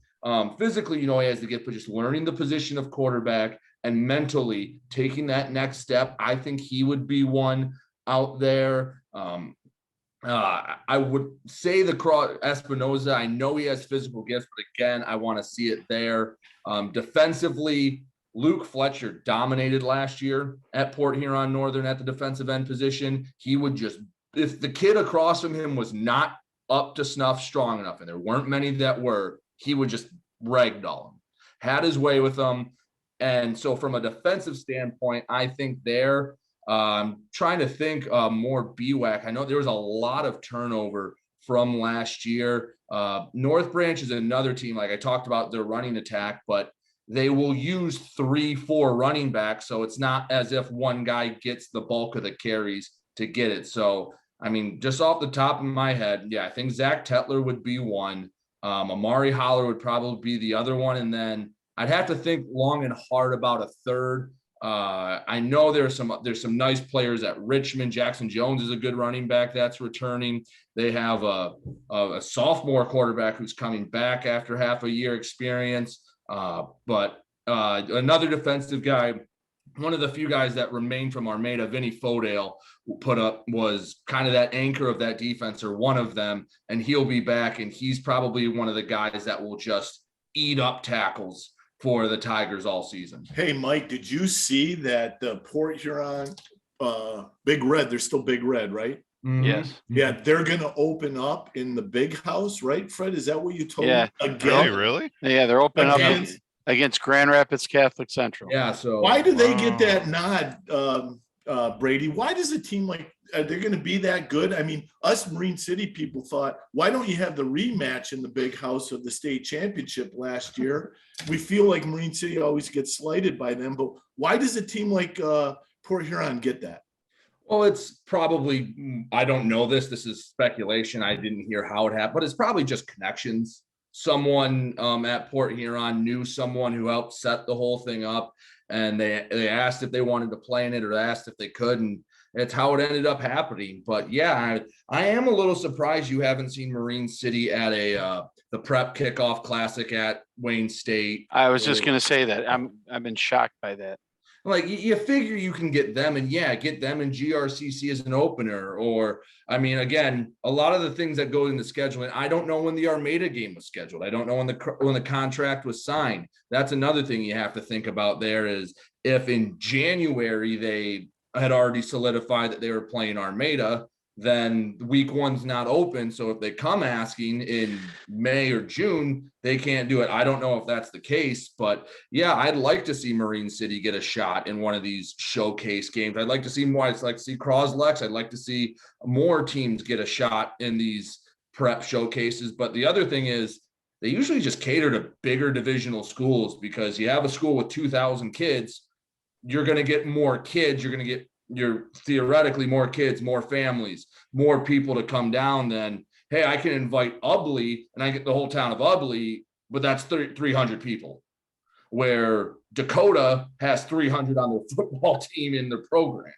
physically, he has to get, but just learning the position of quarterback and mentally taking that next step. I think he would be one out there. I would say the Espinoza. I know he has physical gifts, but again, I want to see it there. Defensively, Luke Fletcher dominated last year at Port Huron Northern at the defensive end position. He would just, if the kid across from him was not up to snuff strong enough, and there weren't many that were, he would just ragdoll him. Had his way with them. And so from a defensive standpoint, I think there, trying to think more BWAC. I know there was a lot of turnover from last year. North Branch is another team, like I talked about their running attack, but they will use 3-4 running backs. So it's not as if one guy gets the bulk of the carries to get it. So, just off the top of my head, I think Zach Tetler would be one. Amari Holler would probably be the other one. And then I'd have to think long and hard about a third. I know there's some nice players at Richmond. Jackson Jones is a good running back that's returning. They have a sophomore quarterback who's coming back after half a year experience. But another defensive guy, one of the few guys that remained from Armada, Vinny Fodale, was kind of that anchor of that defense, or one of them, and he'll be back. And he's probably one of the guys that will just eat up tackles for the Tigers all season. Hey, Mike, did you see that the Port Huron Big Red, they're still Big Red, right? Mm-hmm. Yes. Yeah, they're going to open up in the big house, right, Fred? Is that what you told me? Again? Really? Yeah, they're opening up against Grand Rapids Catholic Central. Yeah, so why do they get that nod, Brady? Why does a team like they're going to be that good? I mean, us Marine City people thought, why don't you have the rematch in the big house of the state championship last year? We feel like Marine City always gets slighted by them, but why does a team like Port Huron get that? Well, it's probably, I don't know this. This is speculation. I didn't hear how it happened, but it's probably just connections. Someone at Port Huron knew someone who helped set the whole thing up, and they asked if they wanted to play in it, or asked if they could, and it's how it ended up happening. But yeah, I am a little surprised you haven't seen Marine City at the prep kickoff classic at Wayne State. I was just going to say that. I've been shocked by that. Like, you figure you can get them, and get them in GRCC as an opener, or, I mean, again, a lot of the things that go into scheduling, I don't know when the Armada game was scheduled. I don't know when the contract was signed. That's another thing you have to think about there, is if in January they had already solidified that they were playing Armada, then week 1's not open. So if they come asking in May or June, they can't do it. I don't know if that's the case, but yeah, I'd like to see Marine City get a shot in one of these showcase games. I'd like to see more. I'd like to see Croslex. I'd like to see more teams get a shot in these prep showcases. But the other thing is, they usually just cater to bigger divisional schools, because you have a school with 2,000 kids, you're going to get more kids. You're theoretically more kids, more families, more people to come down than, hey, I can invite Ubley and I get the whole town of Ubley, but that's 300 people, where Dakota has 300 on their football team in their program.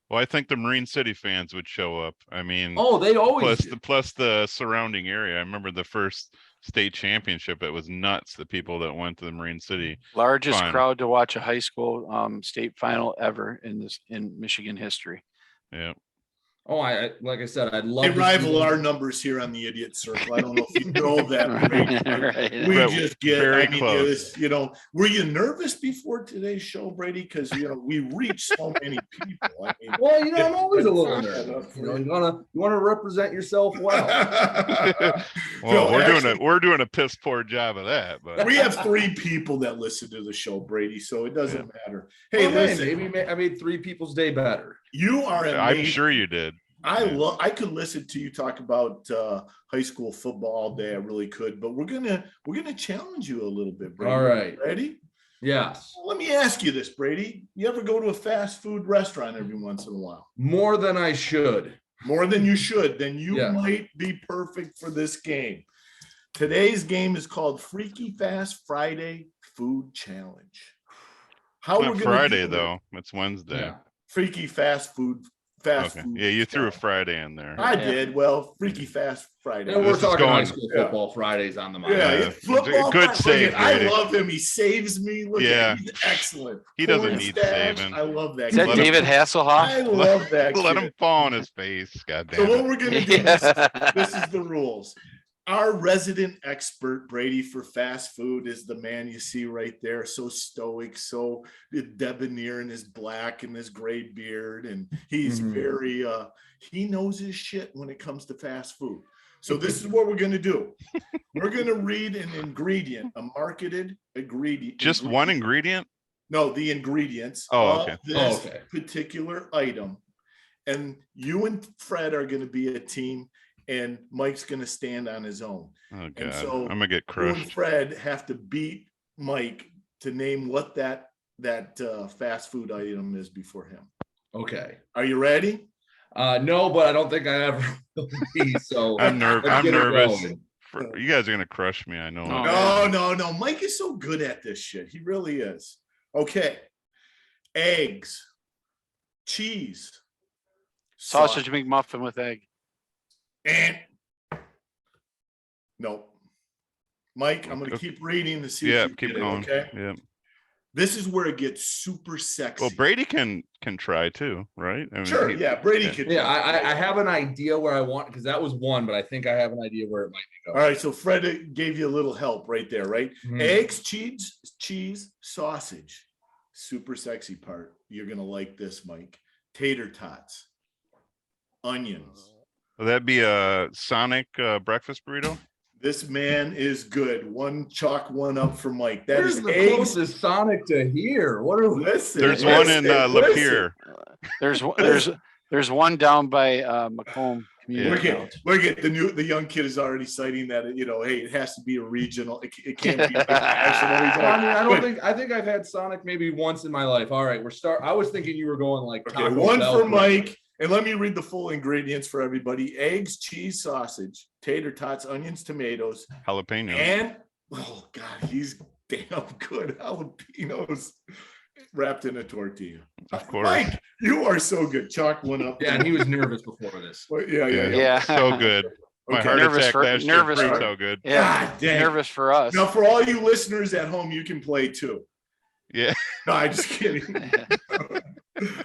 Well, I think the Marine City fans would show up. I mean, they always plus the surrounding area. I remember the first state championship, it was nuts, the people that went to the Marine City. Largest crowd to watch a high school state final ever in Michigan history. Yeah. Oh, like I said, I'd love to rival our numbers here on the Idiot Circle. I don't know if you know that. Right. We just get very close. Were you nervous before today's show, Brady? Because we reach so many people. I mean, well, I'm always a little nervous. You want to represent yourself well. Well, we're doing a piss poor job of that. But we have 3 people that listen to the show, Brady, so it doesn't matter. Hey, listen, maybe I made 3 people's day better. You are amazing. I'm sure you did. I could listen to you talk about high school football all day. I really could, but we're gonna challenge you a little bit, Brady. All right. Ready? Yes. Let me ask you this, Brady. You ever go to a fast food restaurant every once in a while? More than I should. More than you should. Then you might be perfect for this game. Today's game is called Freaky Fast Friday Food Challenge. How we're gonna Friday though? It's Wednesday. Yeah. Freaky Fast Food. Food. Yeah, you threw a Friday in there. I did. Well, Freaky Fast Friday. And we're talking high school football Fridays on the mind. Yeah, football. Good save. I love him. He saves me. Look at him. He's excellent. He doesn't need saving. I love that. Is that David Hasselhoff? I love that. Let him fall on his face. God damn. So what we're gonna do? This is the rules. Our resident expert, Brady, for fast food is the man you see right there. So stoic, so debonair in his black and his gray beard. And he's very, he knows his shit when it comes to fast food. So this is what we're going to do. We're going to read an ingredient, a marketed ingredient. Just one ingredient? No, the ingredients of this particular item. And you and Fred are going to be a team. And Mike's going to stand on his own. Oh, God. And so I'm going to get crushed. You and Fred have to beat Mike to name what that fast food item is before him. Okay. Are you ready? No, but I don't think I ever will be. So I'm nervous. You guys are going to crush me. I know. No. Mike is so good at this shit. He really is. Okay. eggs, cheese, Sausage McMuffin with egg. and no. Mike, I'm going to keep reading to see if you keep get going. it, okay? Yeah. This is where it gets super sexy. Well, Brady can try too, right? I mean, Sure, Brady can. Yeah, I have an idea where I want, because that was one, but I think I have an idea where it might be going. All right, so Fred gave you a little help right there, right? Eggs, cheese, sausage. Super sexy part. You're going to like this, Mike. Tater tots, onions. Will that be a Sonic breakfast burrito? This man is good. Chalk one up for Mike. That Where's is the eggs. closest Sonic to here? What are we? There's one in Lapeer. There's one down by Macomb Community College. Look at the young kid is already citing that, hey, it has to be a regional. It can't be like national. I mean, I think I've had Sonic maybe once in my life. All right, I was thinking you were going like okay, one for Mike. And let me read the full ingredients for everybody. Eggs, cheese, sausage, tater tots, onions, tomatoes, jalapenos. And, oh, God, he's damn good. Jalapenos wrapped in a tortilla. Of course. Mike, you are so good. Chalk one up. Yeah, and he was nervous before this. Yeah. So good. My heart attack last year. So good. Yeah, God, dang. nervous for us. Now, for all you listeners at home, you can play too. Yeah. No, I'm just kidding.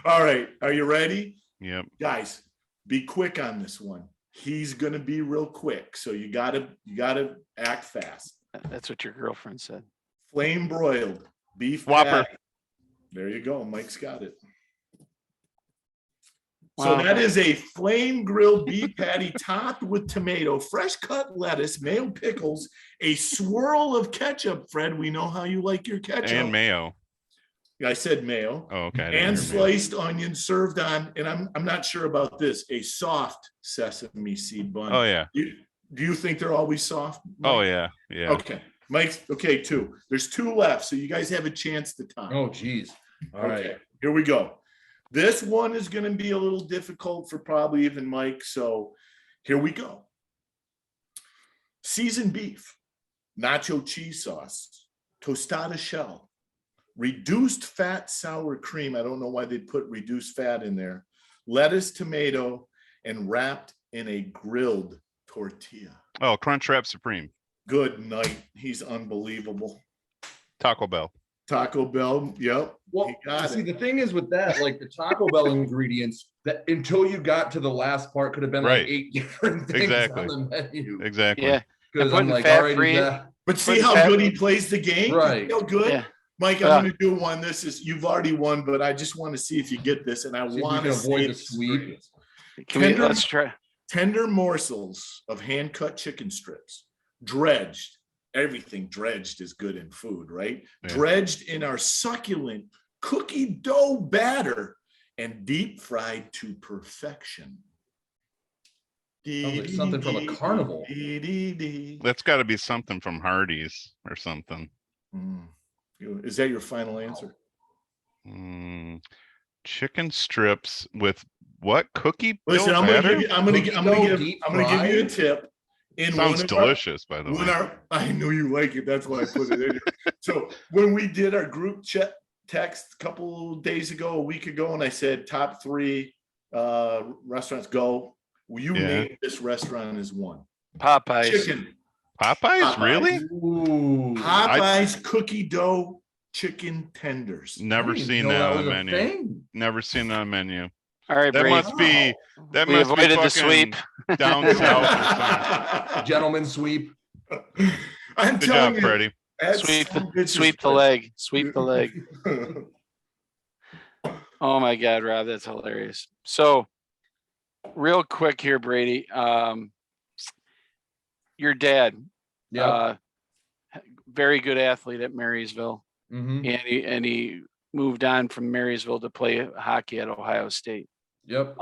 All right. Are you ready? Yep. Guys, be quick on this one. He's gonna be real quick, so you gotta act fast. That's what your girlfriend said. Flame broiled beef Whopper. patty. There you go. Mike's got it. Wow. So that is a flame grilled beef patty topped with tomato, fresh cut lettuce, mayo pickles, a swirl of ketchup. Fred, we know how you like your ketchup. And mayo. I said mayo. Oh, okay. And sliced onion served on, and I'm not sure about this, a soft sesame seed bun. Oh yeah. Do you think they're always soft, Mike? Oh yeah. Yeah. Okay. Mike's okay, two. There's two left, so you guys have a chance to tie. Oh, geez. All right. Here we go. This one is going to be a little difficult for probably even Mike, so here we go. Seasoned beef, nacho cheese sauce, tostada shell, reduced fat sour cream. I don't know why they put reduced fat in there. Lettuce, tomato, and wrapped in a grilled tortilla. Oh, Crunchwrap Supreme. Good night. He's unbelievable. Taco Bell. Taco Bell. Yep. Well, see, the thing is with that, like the Taco Bell ingredients, that until you got to the last part could have been like 8 different things on the menu. Exactly. Yeah. Because I'm like, all right, but see how good he plays the game? Right. How good? Yeah. Mike, I'm going to do one. You've already won, but I just want to see if you get this, and I want to avoid the sweet. Let's try. Tender morsels of hand-cut chicken strips, dredged. Everything dredged is good in food, right? Yeah. Dredged in our succulent cookie dough batter and deep fried to perfection. Sounds like something from a carnival. That's got to be something from Hardee's or something. Is that your final answer? Chicken strips with what cookie? Listen, I'm gonna give you a tip. Sounds delicious, by the way. I know you like it. That's why I put it in here. So when we did our group chat text a couple days ago, a week ago, and I said top 3 restaurants go, you named this restaurant as one. Popeyes. Chicken. Popeyes, really? Ooh. Popeyes cookie dough chicken tenders. Never seen that on the menu. Never seen that on the menu. All right, that Brady. must be that we must avoided be the sweep down south or something. Gentleman sweep. I'm Good telling job, Freddie. Sweep the leg. Sweep the leg. Oh my God, Rob, that's hilarious. So, real quick here, Brady. Your dad, very good athlete at Marysville, and he moved on from Marysville to play hockey at Ohio State. Yep.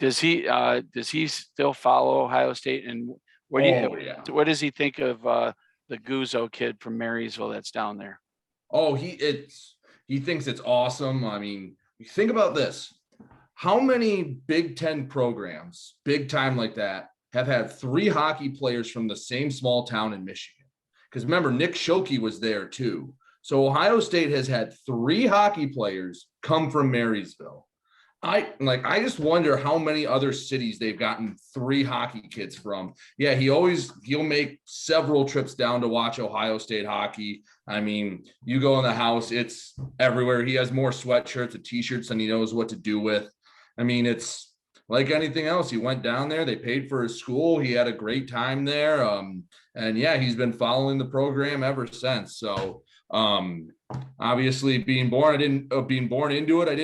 Does he still follow Ohio State? And what does he think of the Guzzo kid from Marysville that's down there? Oh, he thinks it's awesome. I mean, think about this. How many Big Ten programs, big time like that, have had 3 hockey players from the same small town in Michigan? Because remember, Nick Schilke was there too. So Ohio State has had 3 hockey players come from Marysville. I just wonder how many other cities they've gotten 3 hockey kids from. Yeah, he'll make several trips down to watch Ohio State hockey. I mean, you go in the house, it's everywhere. He has more sweatshirts and t-shirts than he knows what to do with. I mean, it's like anything else. He went down there, they paid for his school. He had a great time there. And yeah, he's been following the program ever since. So obviously being born into it, I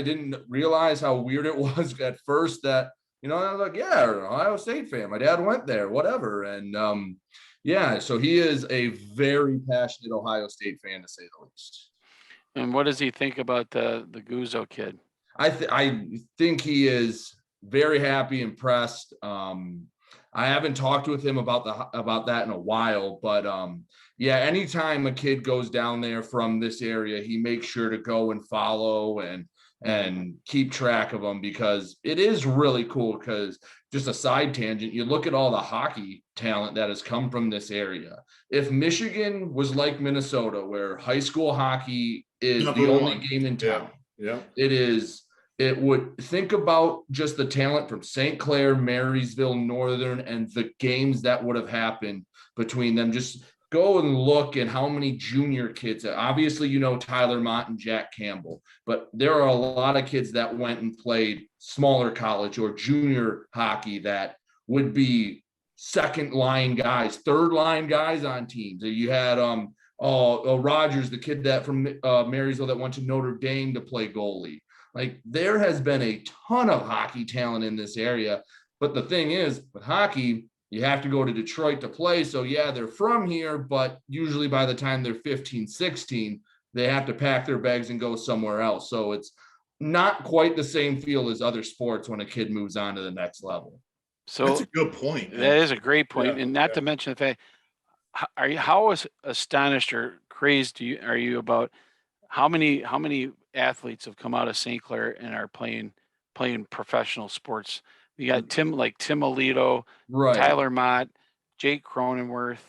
didn't realize how weird it was at first that, I was like, yeah, Ohio State fan, my dad went there, whatever. And yeah, so he is a very passionate Ohio State fan, to say the least. And what does he think about the Guzzo kid? I think he is very happy, impressed. I haven't talked with him about that in a while, but yeah, anytime a kid goes down there from this area, he makes sure to go and follow and keep track of them, because it is really cool. Because just a side tangent, you look at all the hockey talent that has come from this area. If Michigan was like Minnesota, where high school hockey is the only game in town, it would think about just the talent from St. Clair, Marysville, Northern, and the games that would have happened between them. Just go and look at how many junior kids. Obviously, Tyler Mott and Jack Campbell, but there are a lot of kids that went and played smaller college or junior hockey that would be second line guys, third line guys on teams. You had Rogers, the kid that from Marysville that went to Notre Dame to play goalie. Like, there has been a ton of hockey talent in this area. But the thing is, with hockey, you have to go to Detroit to play. So yeah, they're from here, but usually by the time they're 15, 16, they have to pack their bags and go somewhere else. So it's not quite the same feel as other sports when a kid moves on to the next level. So that's a good point. That is a great point. Yeah, and not to mention the fact, how astonished or crazed are you about how many athletes have come out of St. Clair and are playing professional sports? You got Tim Alito, right, Tyler Mott, Jake Cronenworth.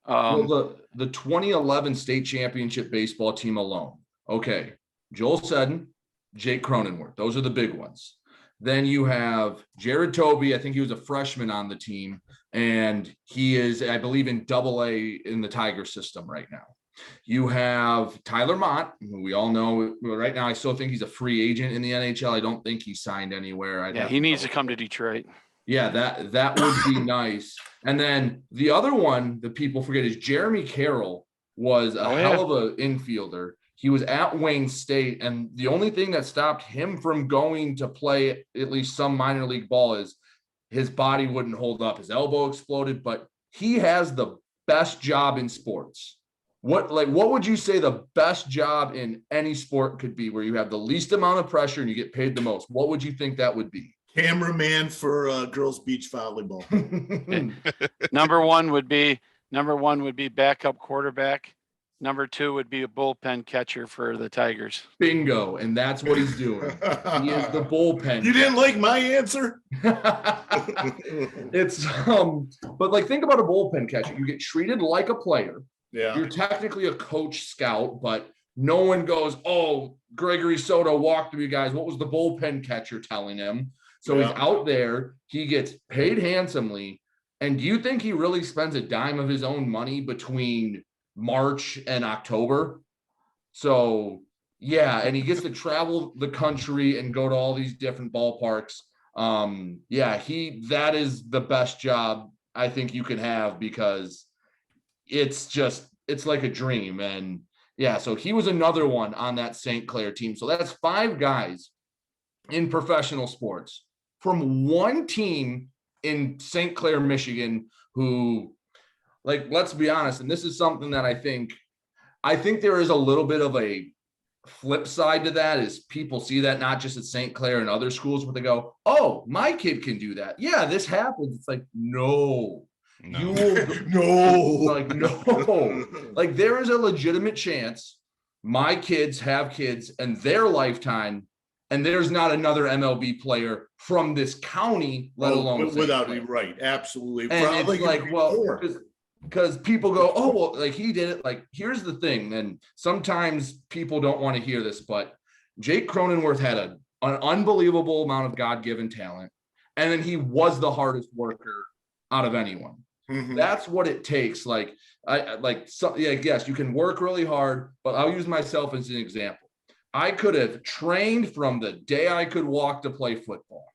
Well, the 2011 state championship baseball team alone. Okay, Joel Seddon, Jake Cronenworth. Those are the big ones. Then you have Jared Toby. I think he was a freshman on the team, and he is, I believe, in AA in the Tiger system right now. You have Tyler Mott, who we all know right now. I still think he's a free agent in the NHL. I don't think he's signed anywhere. He needs to come to Detroit. Yeah, that would be nice. And then the other one that people forget is Jeremy Carroll was a hell of an infielder. He was at Wayne State, and the only thing that stopped him from going to play at least some minor league ball is his body wouldn't hold up. His elbow exploded, but he has the best job in sports. What would you say the best job in any sport could be, where you have the least amount of pressure and you get paid the most? What would you think that would be? Cameraman for girls beach volleyball. Number one would be backup quarterback. Number 2 would be a bullpen catcher for the Tigers. Bingo. And that's what he's doing. He is the bullpen. You didn't like my answer? It's but like, think about a bullpen catcher. You get treated like a player. Yeah. You're technically a coach scout, but no one goes, "Oh, Gregory Soto walked through you guys. What was the bullpen catcher telling him?" So he's out there, he gets paid handsomely. And do you think he really spends a dime of his own money between March and October? So yeah, and he gets to travel the country and go to all these different ballparks. That is the best job I think you can have, because it's like a dream. And yeah, so he was another one on that St. Clair team. So that's 5 guys in professional sports from one team in St. Clair, Michigan, who, like, let's be honest, and this is something that I think there is a little bit of a flip side to that, is people see that not just at St. Clair and other schools, but they go, "Oh, my kid can do that. Yeah, this happens." It's like, no. You will no. Like, there is a legitimate chance my kids have kids in their lifetime, and there's not another MLB player from this county, let alone without right, absolutely. And it's like, well, because people go, oh, well, like he did it. Like, here's the thing. And sometimes people don't want to hear this, but Jake Cronenworth had an unbelievable amount of God-given talent. And then he was the hardest worker out of anyone. Mhm. That's what it takes. Like, yes, you can work really hard, but I'll use myself as an example. I could have trained from the day I could walk to play football.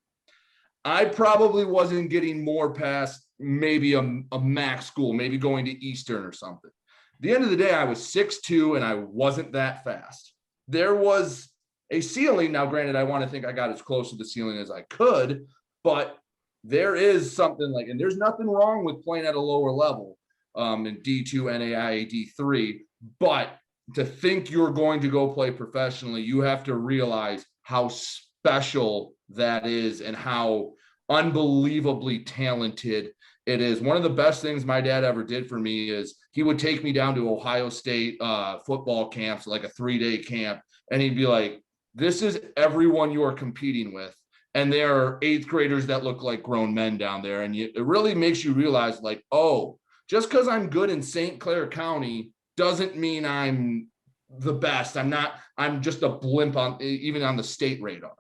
I probably wasn't getting more past maybe a max school, maybe going to Eastern or something. At the end of the day, I was 6'2" and I wasn't that fast. There was a ceiling. Now, granted, I want to think I got as close to the ceiling as I could, but there is something like, and there's nothing wrong with playing at a lower level in D2, NAIA, D3, but to think you're going to go play professionally, you have to realize how special that is and how unbelievably talented it is. One of the best things my dad ever did for me is he would take me down to Ohio State football camps, like a 3-day camp, and he'd be like, this is everyone you are competing with. And there are 8th graders that look like grown men down there. And it really makes you realize, like, oh, just because I'm good in St. Clair County doesn't mean I'm the best. I'm just a blimp even on the state radar.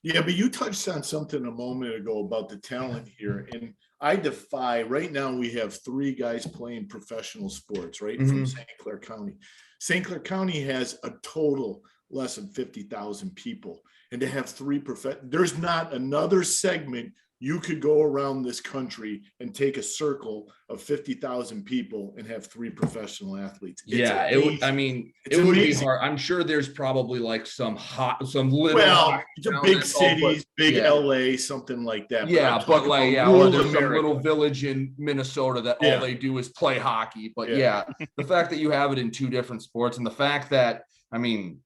Yeah, but you touched on something a moment ago about the talent here. And I defy, right now we have 3 guys playing professional sports, right? From St. Clair County. St. Clair County has a total less than 50,000 people. And to have 3 there's not another segment you could go around this country and take a circle of 50,000 people and have 3 professional athletes. It would be hard. I'm sure there's probably like some little big cities, LA, something like that. Or there's some little village in Minnesota that all they do is play hockey. But the fact that you have it in 2 different sports, and the fact that, I mean,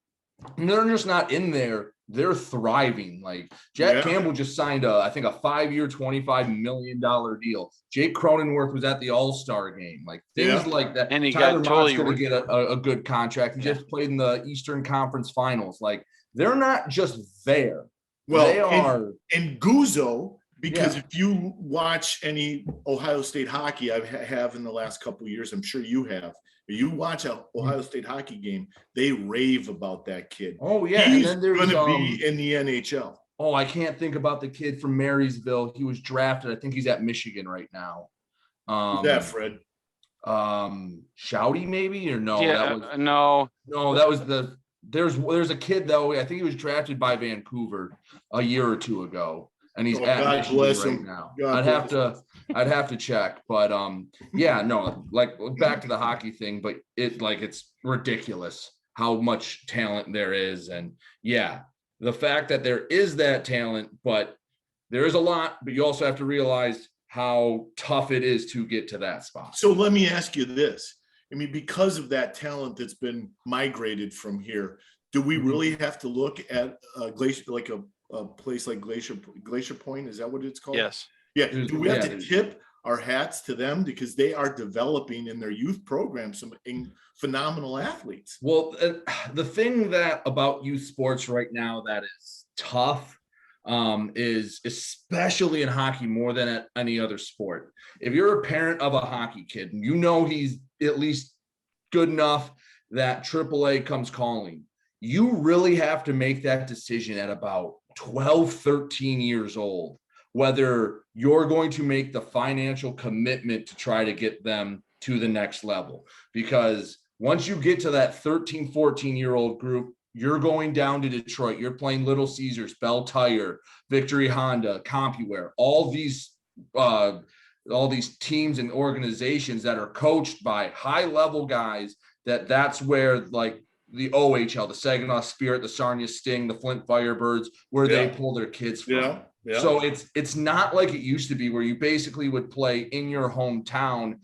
they're just not in there. They're thriving. Like Jack Campbell just signed I think a 5-year, $25 million deal. Jake Cronenworth was at the All-Star game, like things like that. And he Tyler got totally going to get a good contract. He just played in the Eastern Conference Finals. Like, they're not just there. Well, they are. And Guzzo, because if you watch any Ohio State hockey, I have in the last couple of years, I'm sure you have. You watch an Ohio State hockey game, they rave about that kid. Oh, yeah. He's and then there's going to be in the NHL. Oh, I can't think about the kid from Marysville. He was drafted. I think he's at Michigan right now. Who's that, Fred? Shouty maybe, or no? Yeah, no, that was there's a kid though. I think he was drafted by Vancouver a year or 2 ago, and he's at God Michigan bless right him. now. I'd have to check, but like back to the hockey thing, but it's ridiculous how much talent there is, and the fact that there is that talent, but there is a lot, but you also have to realize how tough it is to get to that spot. So let me ask you this. I mean, because of that talent that's been migrated from here, do we really have to look at Glacier, like a place like Glacier Point? Is that what it's called? Yes. Yeah. Do we have to tip our hats to them because they are developing in their youth program some phenomenal athletes? Well, the thing about youth sports right now that is tough is, especially in hockey more than at any other sport. If you're a parent of a hockey kid and you know he's at least good enough that AAA comes calling, you really have to make that decision at about 12, 13 years old, whether you're going to make the financial commitment to try to get them to the next level. Because once you get to that 13, 14-year-old group, you're going down to Detroit. You're playing Little Caesars, Bell Tire, Victory Honda, CompuWare, all these teams and organizations that are coached by high-level guys. That's where, like, the OHL, the Saginaw Spirit, the Sarnia Sting, the Flint Firebirds, where they pull their kids from. Yeah. So it's not like it used to be, where you basically would play in your hometown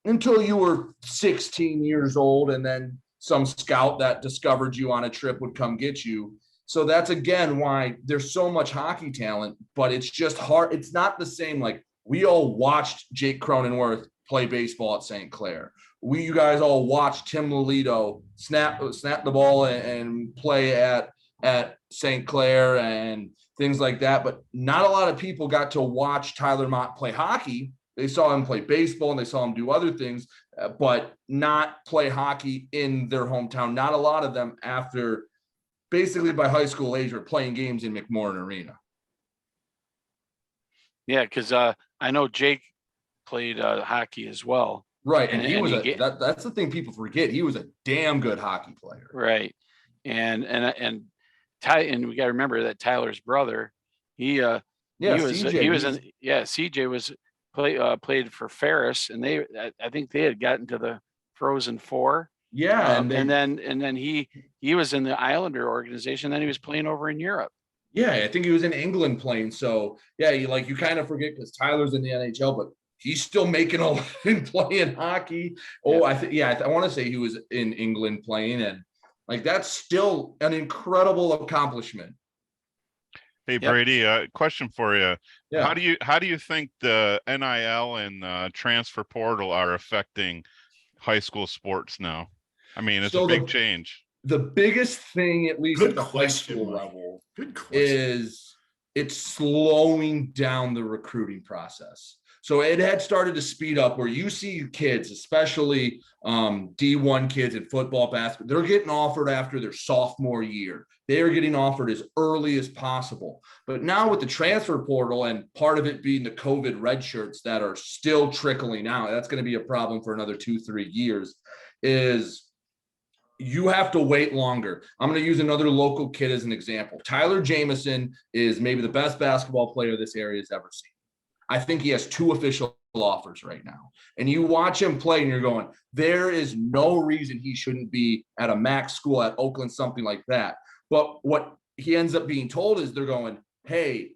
until you were 16 years old, and then some scout that discovered you on a trip would come get you. So that's, again, why there's so much hockey talent, but it's just hard. It's not the same. Like, we all watched Jake Cronenworth play baseball at St. Clair. You guys all watched Tim Lolito snap the ball and play at St. Clair and things like that. But not a lot of people got to watch Tyler Mott play hockey They saw him play baseball and they saw him do other things, but not play hockey in their hometown. Not a lot of them after basically by high school age were playing games in McMorran Arena. Yeah, because I know Jake played hockey as well. Right, and he was that's the thing people forget. He was a damn good hockey player. Right, and we got to remember that Tyler's brother, CJ was played for Ferris, and I think they had gotten to the Frozen Four. Yeah, and then he was in the Islander organization. Then he was playing over in Europe. Yeah, I think he was in England playing. So yeah, you kind of forget because Tyler's in the NHL, but he's still making a living playing hockey. Oh, yeah. I want to say he was in England playing, and like that's still an incredible accomplishment. Hey Brady, question for you. Yeah. How do you think the NIL and transfer portal are affecting high school sports now? I mean, it's a big change. The biggest thing, at least at the high school level, is it's slowing down the recruiting process. So it had started to speed up where you see kids, especially D1 kids in football, basketball, they're getting offered after their sophomore year. They are getting offered as early as possible. But now with the transfer portal and part of it being the COVID red shirts that are still trickling out, that's going to be a problem for another 2-3 years, is you have to wait longer. I'm going to use another local kid as an example. Tyler Jameson is maybe the best basketball player this area has ever seen. I think he has 2 official offers right now. And you watch him play and you're going, there is no reason he shouldn't be at a max school at Oakland, something like that. But what he ends up being told is they're going, hey,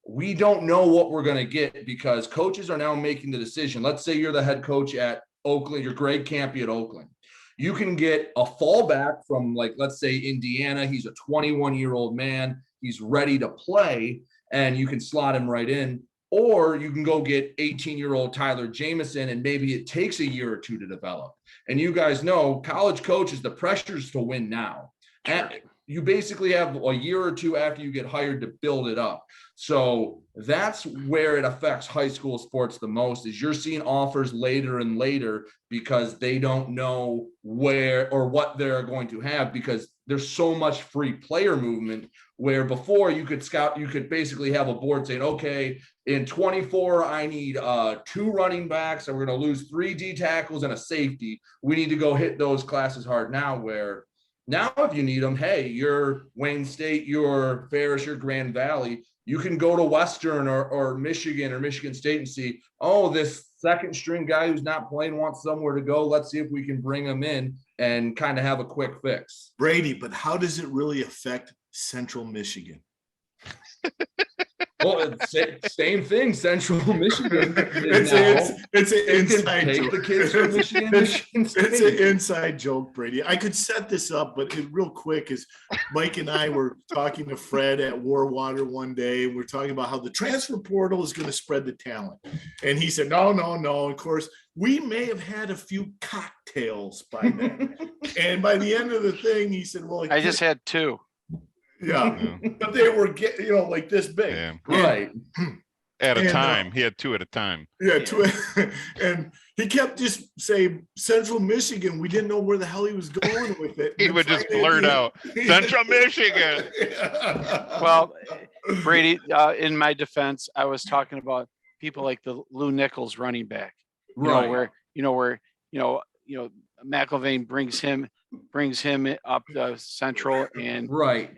we don't know what we're going to get because coaches are now making the decision. Let's say you're the head coach at Oakland, you're Greg Campy at Oakland. You can get a fallback from, like, let's say Indiana. He's a 21-year-old man. He's ready to play, and you can slot him right in. Or you can go get 18-year-old Tyler Jameson, and maybe it takes a year or 2 to develop. And you guys know college coaches, the pressure's to win now. And you basically have a year or 2 after you get hired to build it up. So that's where it affects high school sports the most, is you're seeing offers later and later because they don't know where or what they're going to have, because there's so much free player movement, where before you could scout, you could basically have a board saying, okay, in 24, I need 2 running backs, and we're going to lose 3 D tackles and a safety. We need to go hit those classes hard now, where now if you need them, hey, you're Wayne State, you're Ferris, you're Grand Valley, you can go to Western or Michigan or Michigan State and see, oh, this second string guy who's not playing wants somewhere to go. Let's see if we can bring him in and kind of have a quick fix. Brady, but how does it really affect Central Michigan? Well, same thing. Central Michigan. It's an inside joke. The kids from Michigan State. It's an inside joke, Brady. I could set this up, but real quick is Mike and I were talking to Fred at Warwater one day. And we're talking about how the transfer portal is going to spread the talent. And he said, no. Of course, we may have had a few cocktails by then. And by the end of the thing, he said, well, I just had 2. Yeah, but they were like this big, right? At a time, he had 2 at a time. Yeah, 2, and he kept just saying Central Michigan. We didn't know where the hell he was going with it. He would just blurt out Central Michigan. Well, Brady, in my defense, I was talking about people like the Lou Nichols running back, right? Where McIlvain brings him up to Central, and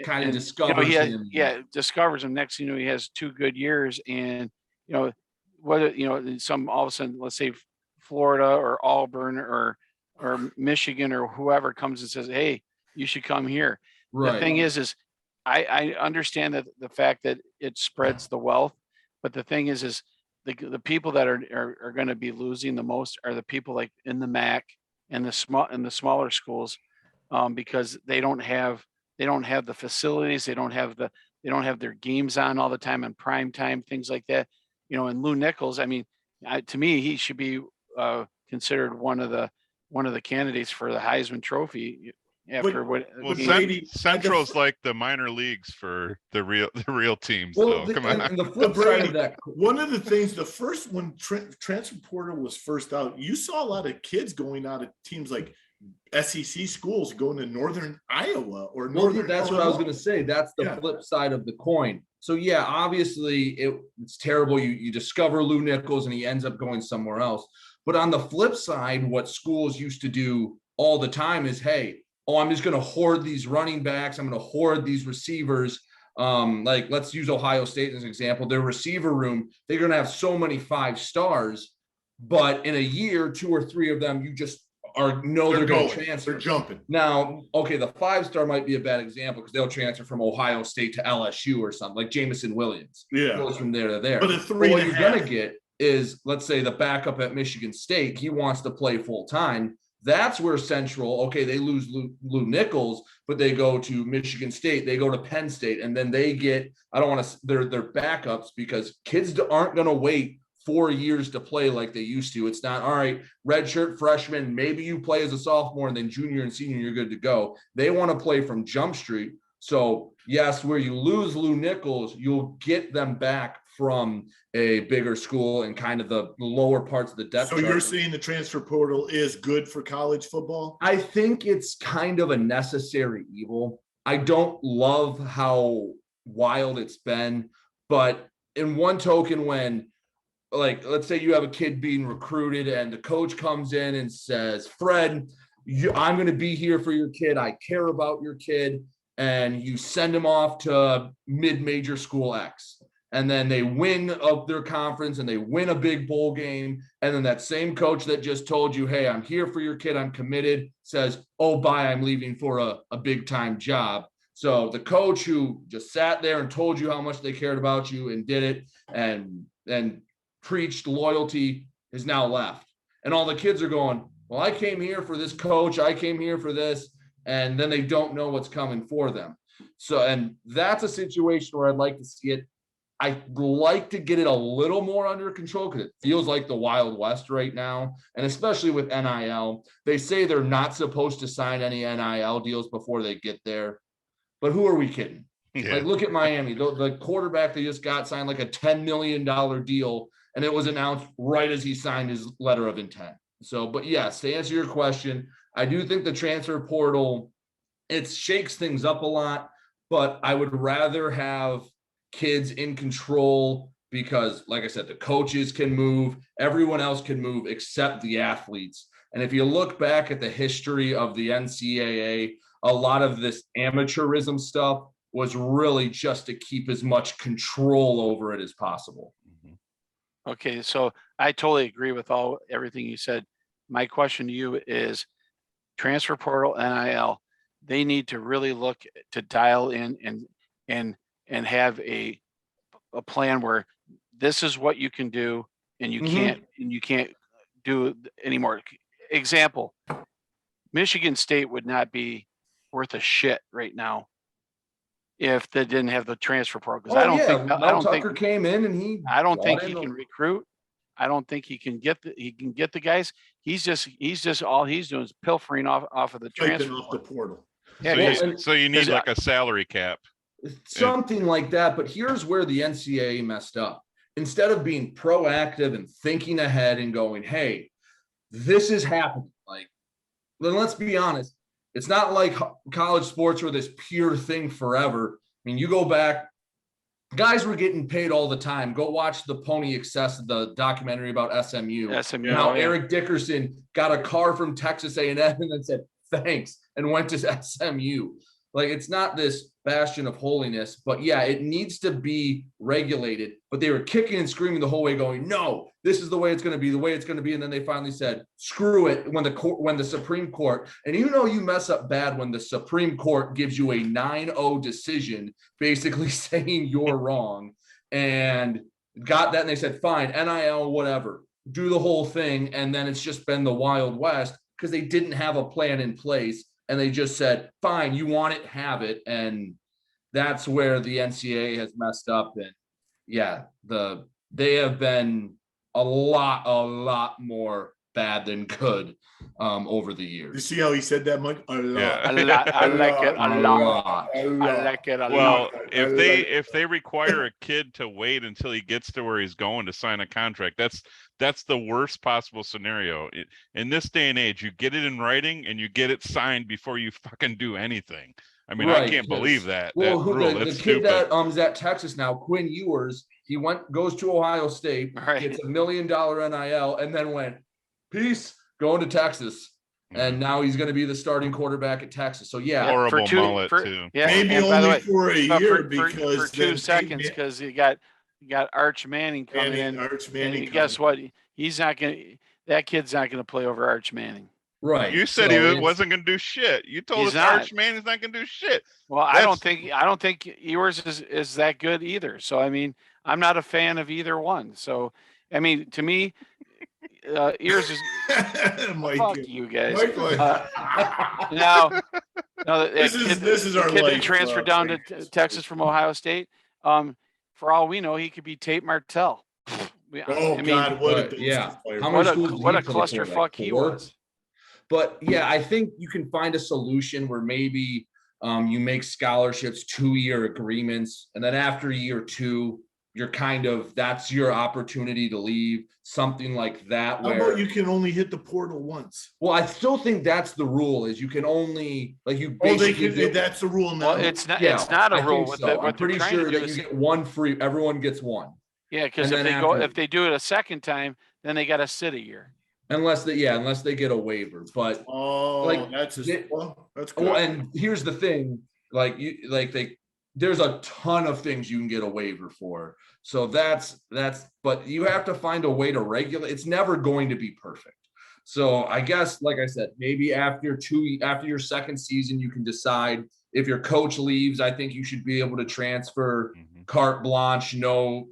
kind of discovers him. Yeah, discovers him. Next, he has 2 good years, and whether some all of a sudden, let's say Florida or Auburn or Michigan or whoever comes and says, hey, you should come here. Right. The thing is I understand that the fact that it spreads the wealth, but the thing is the people that are going to be losing the most are the people like in the MAC and the smaller schools, because they don't have the facilities, they don't have their games on all the time in prime time, things like that. And Lou Nichols, I mean, to me, he should be considered one of the candidates for the Heisman Trophy. after what. Well, Brady, Central's like the minor leagues for the real teams. Well, though. Come on. and the flip Brady, side of that, one of the things, the first when transfer portal was first out, you saw a lot of kids going out of teams like SEC schools going to Northern Iowa or Northern. That's what I was going to say. That's the flip side of the coin. So yeah, obviously it's terrible. You discover Lou Nichols and he ends up going somewhere else. But on the flip side, what schools used to do all the time is, hey, I'm just going to hoard these running backs. I'm going to hoard these receivers. Like let's use Ohio State as an example. Their receiver room, they're going to have so many 5 stars, but in a year, 2 or 3 of them, you just they're going to transfer. They're jumping. Now, okay, the 5-star might be a bad example because they'll transfer from Ohio State to LSU or something, like Jameson Williams. Yeah. Goes from there to there. But what you're going to get is, let's say, the backup at Michigan State, he wants to play full time. That's where Central, okay, they lose Lou Nichols, but they go to Michigan State, they go to Penn State, and then they get, they're backups because kids aren't going to wait 4 years to play like they used to. It's not, all right, redshirt freshman, maybe you play as a sophomore and then junior and senior, you're good to go. They want to play from Jump Street. So yes, where you lose Lou Nichols, you'll get them back from a bigger school and kind of the lower parts of the depth chart. So you're saying the transfer portal is good for college football? I think it's kind of a necessary evil. I don't love how wild it's been, but in one token, when, like, let's say you have a kid being recruited and the coach comes in and says, Fred, I'm going to be here for your kid. I care about your kid. And you send him off to mid-major school X. And then they win of their conference and they win a big bowl game. And then that same coach that just told you, hey, I'm here for your kid, I'm committed, says, oh, bye, I'm leaving for a big time job. So the coach who just sat there and told you how much they cared about you and did it and preached loyalty is now left. And all the kids are going, well, I came here for this coach. I came here for this. And then they don't know what's coming for them. So, and that's a situation where I'd like to see it. I'd like to get it a little more under control because it feels like the Wild West right now. And especially with NIL, they say they're not supposed to sign any NIL deals before they get there. But who are we kidding? Yeah. Like, look at Miami. The quarterback they just got signed like a $10 million deal, and it was announced right as he signed his letter of intent. So, but yes, to answer your question, I do think the transfer portal, it shakes things up a lot, but I would rather have kids in control because, like I said, the coaches can move, everyone else can move except the athletes. And if you look back at the history of the NCAA, a lot of this amateurism stuff was really just to keep as much control over it as possible. Okay, so I totally agree with everything you said. My question to you is transfer portal, NIL, they need to really look to dial in and have a plan where this is what you can do and you can't do anymore. Example, Michigan State would not be worth a shit right now if they didn't have the transfer portal. Because I don't think Tucker came in and I don't think he can recruit. I don't think he can get the guys. He's just all he's doing is pilfering off of the transfer off the portal. Yeah, so you need like a salary cap. Something like that. But here's where the NCAA messed up. Instead of being proactive and thinking ahead and going, hey, this is happening. Like, then let's be honest. It's not like college sports were this pure thing forever. I mean, you go back, guys were getting paid all the time. Go watch the Pony Excess, the documentary about SMU. How Eric Dickerson got a car from Texas A&M and then said, thanks, and went to SMU. Like, it's not this bastion of holiness, but yeah, it needs to be regulated. But they were kicking and screaming the whole way going, no, this is the way it's going to be, the way it's going to be. And then they finally said, screw it, when the Supreme Court, and you mess up bad when the Supreme Court gives you a 9-0 decision, basically saying you're wrong, and got that. And they said, fine, NIL, whatever, do the whole thing. And then it's just been the Wild West because they didn't have a plan in place. And they just said, fine, you want it, have it. And that's where the NCAA has messed up. And yeah, they have been a lot more bad than good over the You years. see how he said that, Mike? A lot. Yeah. A lot. I like it a lot. A I lot. like it a Well, lot. if they require a kid to wait until he gets to where he's going to sign a contract, that's the worst possible scenario. In this day and age, you get it in writing and you get it signed before you fucking do anything. I mean, I can't believe that. Well, that rule. the That's kid stupid. that is at Texas now, Quinn Ewers, he goes to Ohio State, Right. gets $1 million NIL, and then went, peace, going to Texas. And now he's going to be the starting quarterback at Texas. So yeah, horrible mullet too. Yeah, Maybe and by the only way, for a but year for because 2 then seconds, because you got Arch Manning coming in. Arch And Manning. guess what? He's not gonna. That kid's not gonna play over Arch Manning. right. You said So he wasn't going to do shit. You told He's us not. Arch Manning's not going to do shit. Well, I don't think yours is that good either. So I mean, I'm not a fan of either one. So I mean, to me, yours is Mike, fuck you guys. Mike, Now, this is our kid life. that transferred down to Texas from Ohio State. For all we know, he could be Tate Martell. Oh God, what a yeah. How what many a schools did what he a play for? clusterfuck Like he 4? was. But yeah, I think you can find a solution where maybe you make scholarships 2-year agreements, and then after year 2, you're that's your opportunity to leave, something like that. How about you can only hit the portal once? Well, I still think that's the rule. Is you can only you. Oh, that's the rule now. Well, it's not. Yeah, it's not a I rule. think so. I'm pretty sure that you get one free. Everyone gets one. Yeah, because And if they do it a second time, then they got to sit a year. Unless they get a waiver. But that's good. Well, and here's the thing, there's a ton of things you can get a waiver for. So but you have to find a way to regulate. It's never going to be perfect. So I guess, like I said, maybe after your second season, you can decide if your coach leaves. I think you should be able to transfer carte blanche, no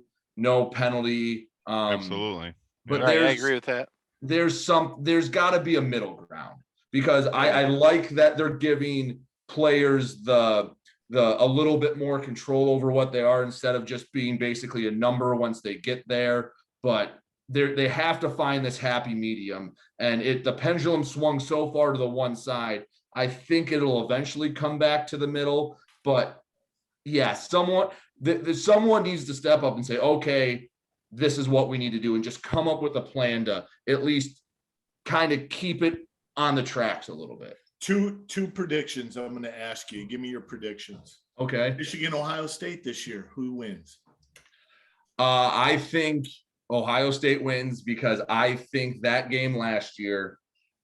penalty. Absolutely. But I agree with that. There's got to be a middle ground, because I like that they're giving players a little bit more control over what they are, instead of just being basically a number once they get there. But they have to find this happy medium, and the pendulum swung so far to the one side. I think it'll eventually come back to the middle. But yeah, someone needs to step up and say, okay, this is what we need to do, and just come up with a plan to at least kind of keep it on the tracks a little bit. Two predictions I'm going to ask you. Give me your predictions. Okay. Michigan, Ohio State this year. Who wins? I think Ohio State wins, because I think that game last year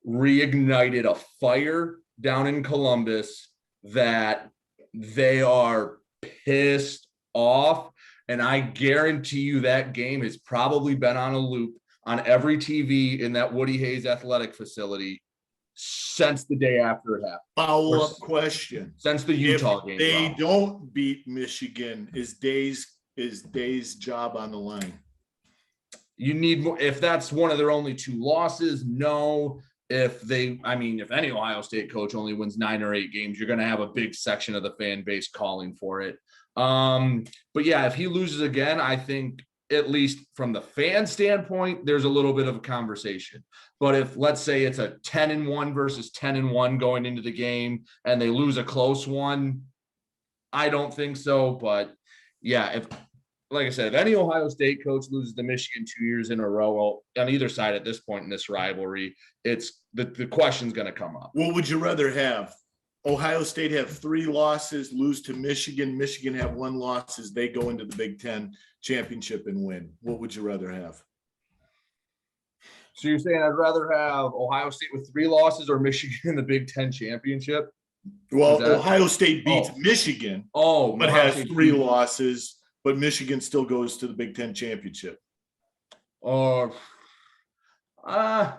reignited a fire down in Columbus that they are pissed off. And I guarantee you that game has probably been on a loop on every TV in that Woody Hayes athletic facility since the day after it happened. Follow-up question. Since the Utah game. They don't beat Michigan, is Day's job on the line? You need more. If that's one of their only 2 losses, no. If any Ohio State coach only wins 9 or 8 games, you're going to have a big section of the fan base calling for it. But yeah, if he loses again, I think, at least from the fan standpoint, there's a little bit of a conversation. But if, let's say, it's a 10-1 versus 10-1 going into the game, and they lose a close one, I don't think so. But yeah, like I said, if any Ohio State coach loses to Michigan 2 years in a row, on either side at this point in this rivalry, it's the question's going to come up. What would you rather have? Ohio State have 3 losses, lose to Michigan. Michigan have 1 loss as they go into the Big Ten championship and win. What would you rather have? So you're saying I'd rather have Ohio State with 3 losses or Michigan in the Big Ten championship? Well, Ohio State beats Michigan, but has 3 losses, but Michigan still goes to the Big Ten championship. Or I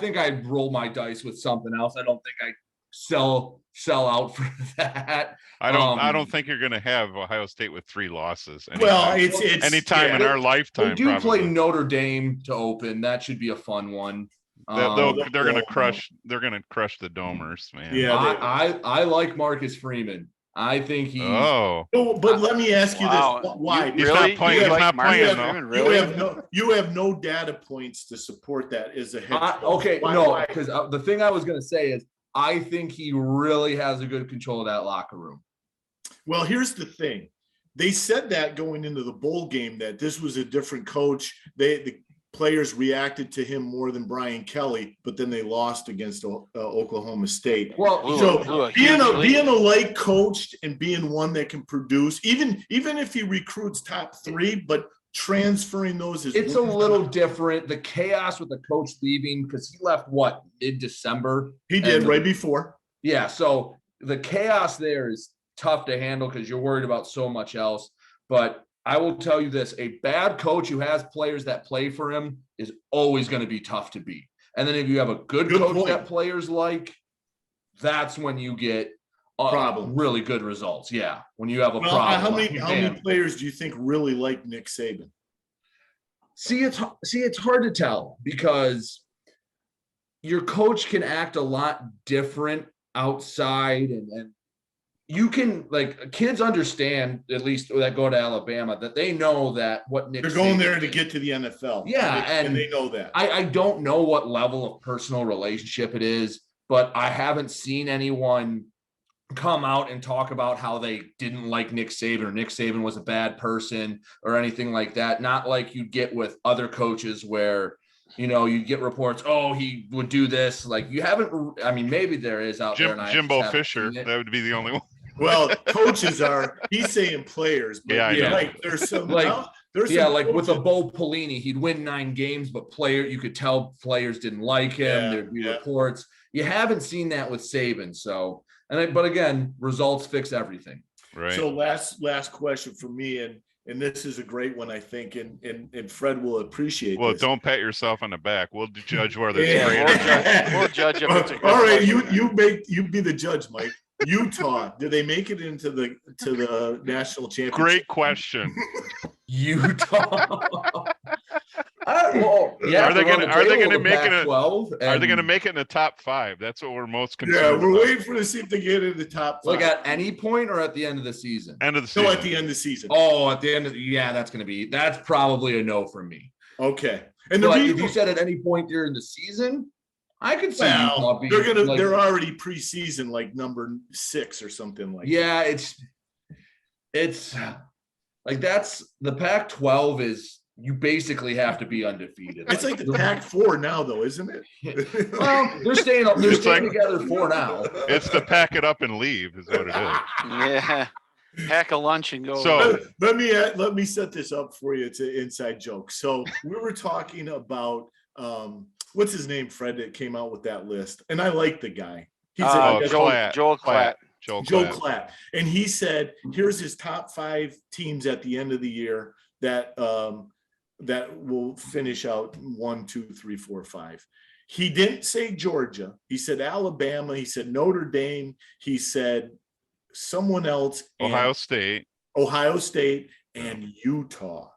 think I'd roll my dice with something else. I don't think I'd sell out for that. I don't think you're going to have Ohio State with 3 losses. Anytime. Well, it's anytime in our lifetime. They do play Notre Dame to open. That should be a fun one. They're going to crush. They're going to crush the Domers, man. Yeah, I like Marcus Freeman. I think he's. Oh, No, but let me ask you Wow. this: why? He's Really? not playing. You He's like not Mark playing Freeman, though. really? You have no data points to support that as a head coach. Okay, Why- no, why? because the thing I was going to say is I think he really has a good control of that locker room. Well, here's the thing. They said that going into the bowl game that this was a different coach. The players reacted to him more than Brian Kelly, but then they lost against Oklahoma State. Well, So being a light coached and being one that can produce, even if he recruits top 3, but transferring those is it's a little different. The chaos with the coach leaving because he left mid-December. He did right before. Yeah, so the chaos there is tough to handle because you're worried about so much else. But I will tell you this, a bad coach who has players that play for him is always going to be tough to beat. And then if you have a good coach point. that players like, that's when you get really good results. Yeah, when you have a problem. How many players do you think really like Nick Saban? See, it's hard to tell because your coach can act a lot different outside and you can kids understand, at least that go to Alabama, that they know that what Nick they're going Saban there to did. get to the NFL. Yeah, and they know that. I don't know what level of personal relationship it is, but I haven't seen anyone come out and talk about how they didn't like Nick Saban or Nick Saban was a bad person or anything like that. Not like you get with other coaches where you get reports, oh, he would do this. Like you haven't. I mean, maybe there is out there. And Jimbo Fisher. That would be the only one. Well, coaches he's saying players, but there's some with a Bo Pelini, he'd win 9 games, but you could tell players didn't like him. There'd be reports. You haven't seen that with Saban. So, but again, results fix everything. Right. So last question for me, and this is a great one, I think, and Fred will appreciate. Well, this. Don't pat yourself on the back. We'll judge whether it's great. We'll judge if it's a good all right, question. you be the judge, Mike. Utah, did they make it into the national championship? Great question. Utah. Are they going to make it? Are they going to make make it in the top 5? That's what we're most concerned. Yeah, we're about. waiting for to see if they get in the top 5. Like at any point or at the end of the season? End of the season. No, at the end of the season. Oh, at the end of that's probably a no from me. Okay. And if you said at any point during the season, I could see Utah being, they're already preseason like number 6 or something like that. Yeah, it's like that's the Pac-12 is you basically have to be undefeated. It's like the Pac-4 now, though, isn't it? Well, they're staying together for now. It's the pack it up and leave is what it is. Yeah. Pack a lunch and go. So let me set this up for you. It's an inside joke. So we were talking about what's his name, Fred, that came out with that list, and I like the guy. He's Joel Klatt. Joe Klatt, and he said, "Here's his top 5 teams at the end of the year that will finish out 1, 2, 3, 4, 5." He didn't say Georgia. He said Alabama. He said Notre Dame. He said someone else. Ohio State, and Utah.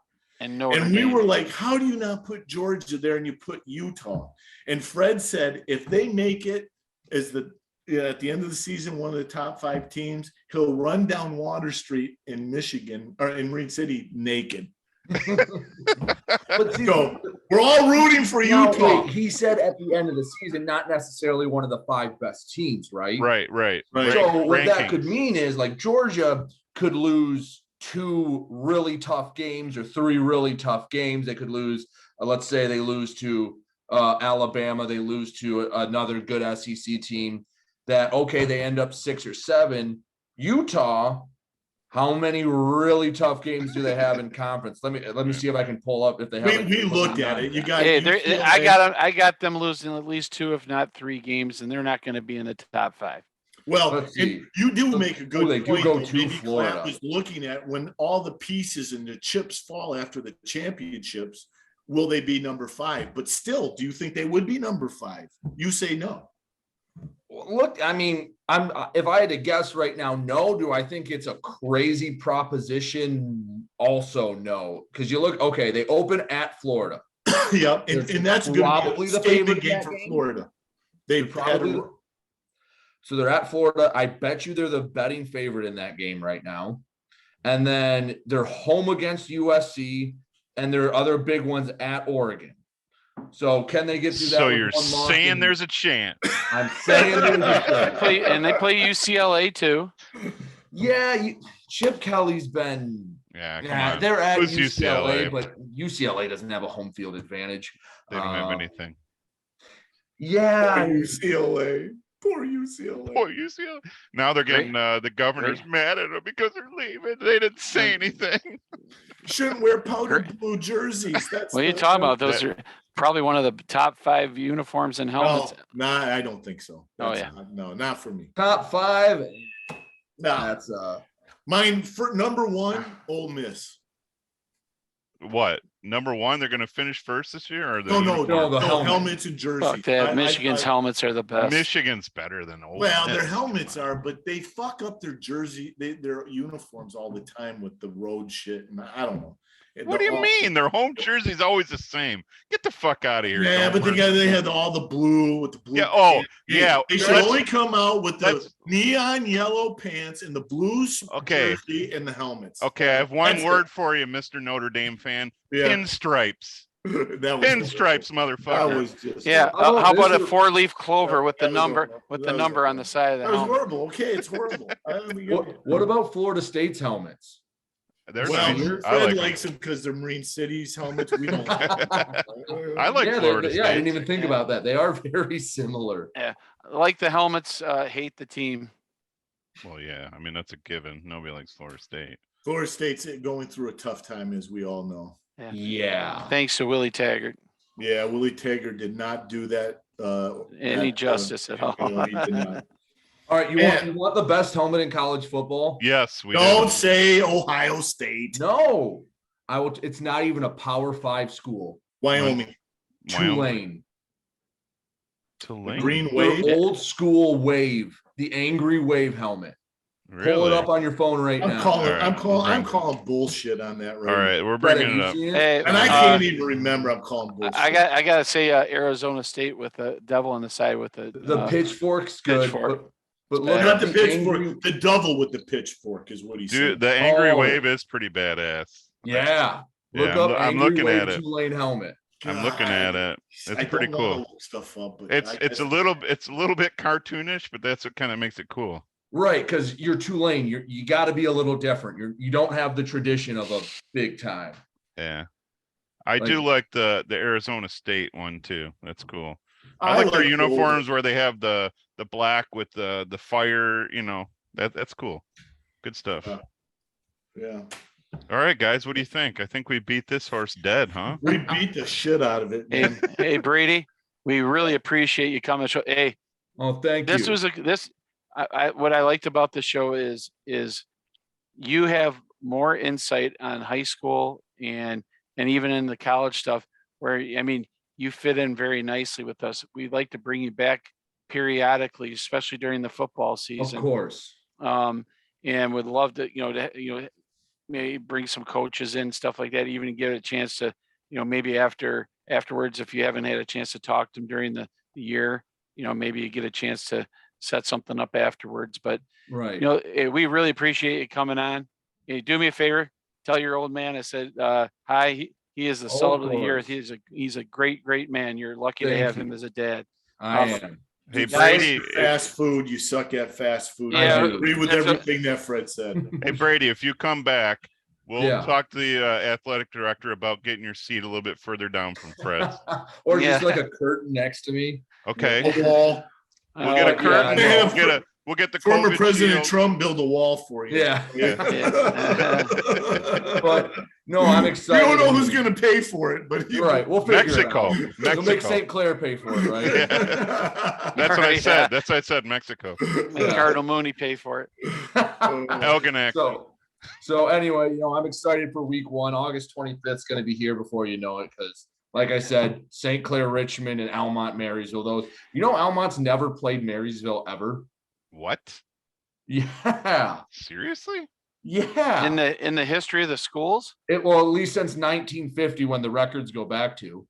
And we were like, how do you not put Georgia there and you put Utah? And Fred said, if they make it as at the end of the season, one of the top 5 teams, he'll run down Water Street in Michigan or in Reed City naked. But see, we're all rooting for Utah. Wait, he said at the end of the season, not necessarily one of the 5 best teams, right? Right. So what that could mean is like Georgia could lose 2 really tough games or 3 really tough games. They could lose, let's say they lose to Alabama, they lose to another good SEC team that, okay, they end up 6 or 7. Utah, how many really tough games do they have in conference? Let me see if I can pull up if they have. We looked at it. You got. I got them losing at least 2, if not 3 games, and they're not going to be in the top 5. Well, you do make a good point. Do go to Florida. Clapp was looking at when all the pieces and the chips fall after the championships. Will they be number 5? But still, do you think they would be number 5? You say no. Look, I mean, if I had to guess right now, no. Do I think it's a crazy proposition? Also, no. Because you look, okay, they open at Florida. Yeah, and that's probably the favorite game for Florida. They probably. So they're at Florida. I bet you they're the betting favorite in that game right now. And then they're home against USC, and their other big ones at Oregon. So can they get through that? So you're saying there's a chance. I'm saying there's a chance. They play UCLA too. Yeah, Chip Kelly's been. Yeah, they're at Who's UCLA, but UCLA doesn't have a home field advantage. They don't have anything. Yeah, UCLA. Poor UCLA. Poor UCLA. Now they're getting the governor's mad at them because they're leaving. They didn't say anything. Shouldn't wear powder blue jerseys. That's what are you talking about? Those are probably one of the top 5 uniforms and helmets. No, I don't think so. That's not for me. Top 5. No, that's mine for number 1. Ole Miss. What? Number 1? They're going to finish first this year, or no, helmets and jerseys. Fuck that. Michigan's helmets are the best. Michigan's better than Ole Well, Miss. their helmets are, but they fuck up their jersey, their uniforms all the time with the road shit, and I don't know. What do you mean? Their home jersey's always the same. Get the fuck out of here. Yeah, but they had all the blue with the blue. Yeah. They should only come out with the neon yellow pants and the blue jersey and the helmets. Okay, I have one word for you, Mr. Notre Dame fan. Yeah. Pinstripes. Pinstripes, motherfucker. That was just how about a 4-leaf clover with the number on the side of the helmet? That was horrible. Okay, it's horrible. What about Florida State's helmets? They're nice. Fred I likes them because they're Marine Cities helmets. We don't. I like Florida State. I didn't even think about that. They are very similar. Yeah, I like the helmets. Hate the team. Well, yeah. I mean, that's a given. Nobody likes Florida State. Florida State's going through a tough time, as we all know. Yeah. Thanks to Willie Taggart. Yeah, Willie Taggart did not do that. Any justice at all. He did not. All right, you want the best helmet in college football? Yes, we don't say Ohio State. No, I will. It's not even a Power 5 school. Wyoming. Tulane. Green Wave. Old school Wave. The Angry Wave helmet. Really? Pull it up on your phone right now. I'm calling bullshit on that. All right, we're bringing it up. Hey, and I can't even remember. I'm calling bullshit. I gotta say Arizona State with the devil on the side with the pitchfork's good. Pitchfork. But look at the pitchfork. The devil with the pitchfork is what he said. The Angry Wave is pretty badass. Yeah. Look up I'm looking at it. Tulane helmet. God, I'm looking at it. It's pretty cool. Stuff up, but it's a little bit cartoonish, but that's what kind of makes it cool. Right, because you're Tulane. You got to be a little different. You don't have the tradition of a big time. Yeah, I do like the Arizona State one too. That's cool. I like their uniforms where they have the black with the fire. You know, that's cool. Good stuff. Yeah. All right, guys, what do you think? I think we beat this horse dead, huh? We beat the shit out of it. Hey, Brady, we really appreciate you coming. Hey, thank you. What I liked about the show is you have more insight on high school and even in the college stuff where, I mean, you fit in very nicely with us. We'd like to bring you back periodically, especially during the football season. Of course. And would love to, maybe bring some coaches in, stuff like that, even get a chance to, maybe afterwards, if you haven't had a chance to talk to them during the year, maybe you get a chance to set something up afterwards. But, right. We really appreciate you coming on. Hey, do me a favor, tell your old man I said, hi, he is the salt of the earth. He's a great, great man. You're lucky to have him as a dad. I am. Hey, Brady, fast food. You suck at fast food. Yeah, I agree with everything that Fred said. Hey, Brady, if you come back, we'll talk to the athletic director about getting your seat a little bit further down from Fred's. Or just like a curtain next to me. Okay. A wall. We'll get a curtain. We'll get the former COVID President shield. Trump build a wall for you. Yeah. But no, I'm excited. We don't know who's going to pay for it, but right, we'll figure it out. Mexico. We'll make St. Clair pay for it, right? Yeah. That's what I said. That's what I said. Mexico. Cardinal Mooney pay for it. Elginak. So anyway, I'm excited for week 1. August 25th is going to be here before you know it, because like I said, St. Clair, Richmond, and Almont, Marysville. Those, Almont's never played Marysville ever. What? Yeah. Seriously? Yeah. In the history of the schools? Well, at least since 1950, when the records go back to.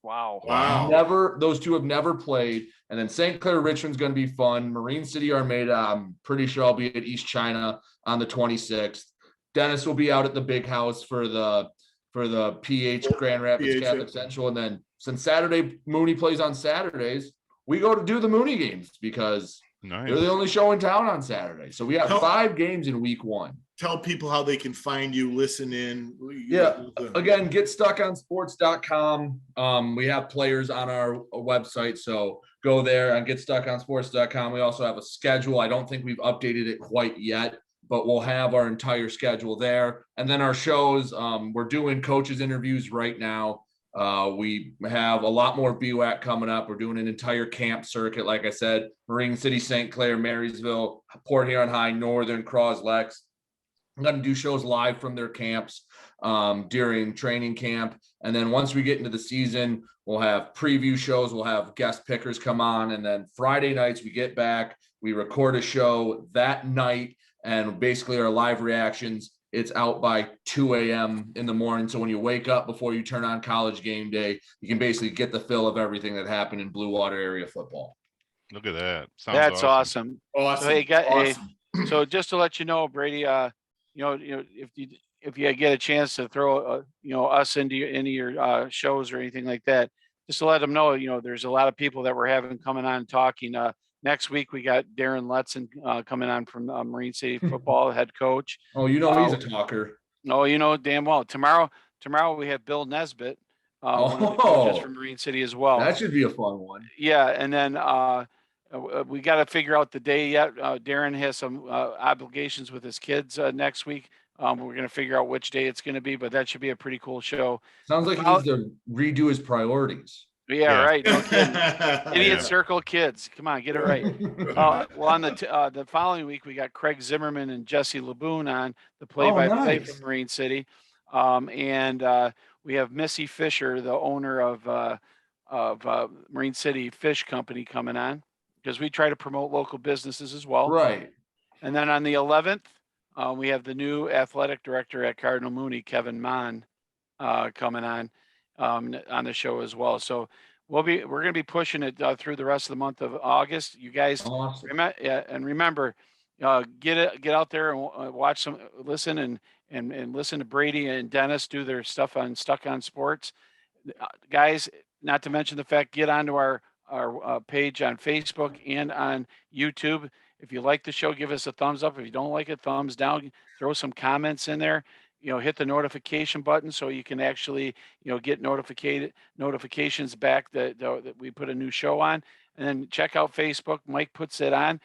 Wow. Those two have never played. And then St. Clair Richmond's going to be fun. Marine City Armada, I'm pretty sure I'll be at East China on the 26th. Dennis will be out at the big house for the PH Grand Rapids Catholic Central. And then since Saturday Mooney plays on Saturdays, we go to do the Mooney games because they're the only show in town on Saturday. So we have 5 games in week 1. Tell people how they can find you, listen in. Yeah. Again, getstuckonsports.com. We have players on our website, so go there on getstuckonsports.com. We also have a schedule. I don't think we've updated it quite yet, but we'll have our entire schedule there. And then our shows, we're doing coaches interviews right now. We have a lot more BWAC coming up. We're doing an entire camp circuit. Like I said, Marine City, St. Clair, Marysville, Port Huron High, Northern, Croslex. I'm going to do shows live from their camps during training camp. And then once we get into the season, we'll have preview shows. We'll have guest pickers come on. And then Friday nights we get back, we record a show that night and basically our live reactions. It's out by 2 a.m. in the morning. So when you wake up before you turn on College Game Day, you can basically get the fill of everything that happened in Blue Water area football. Look at that. That's awesome. Awesome. So just to let you know, Brady, if you get a chance to throw us into your shows or anything like that, just to let them know, there's a lot of people that we're having coming on talking. Next week we got Darren Letson coming on from Marine City football head coach. Oh, he's a talker. Oh, damn well. Tomorrow we have Bill Nesbitt, one of the coaches from Marine City as well. That should be a fun one. Yeah, and then we got to figure out the day yet. Darren has some obligations with his kids next week. We're going to figure out which day it's going to be, but that should be a pretty cool show. Sounds like he needs to redo his priorities. Yeah, right. No kidding. Idiot Circle kids. Come on, get it right. Well, on the following week, we got Craig Zimmerman and Jesse LeBoon on the play-by-play from Marine City. And we have Missy Fisher, the owner of Marine City Fish Company, coming on, because we try to promote local businesses as well. Right. And then on the 11th, we have the new athletic director at Cardinal Mooney, Kevin Mon, coming on the show as well. So we're going to be pushing it through the rest of the month of August. You guys, remember, get out there and watch listen and listen to Brady and Dennis do their stuff on Stuck on Sports. Guys, not to mention the fact, get onto our page on Facebook and on YouTube. If you like the show, give us a thumbs up. If you don't like it, thumbs down. Throw some comments in there. Hit the notification button so you can actually, get notifications back that we put a new show on. And then check out Facebook. Mike puts it on.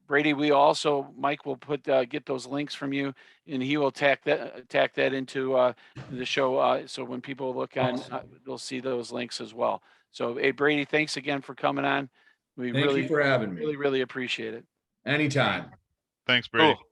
Brady, Mike will get those links from you, and he will tack that into the show. So when people look on, they'll see those links as well. So, hey, Brady, thanks again for coming on. Thank you for having me. Really, really appreciate it. Anytime. Thanks, Brady. Cool.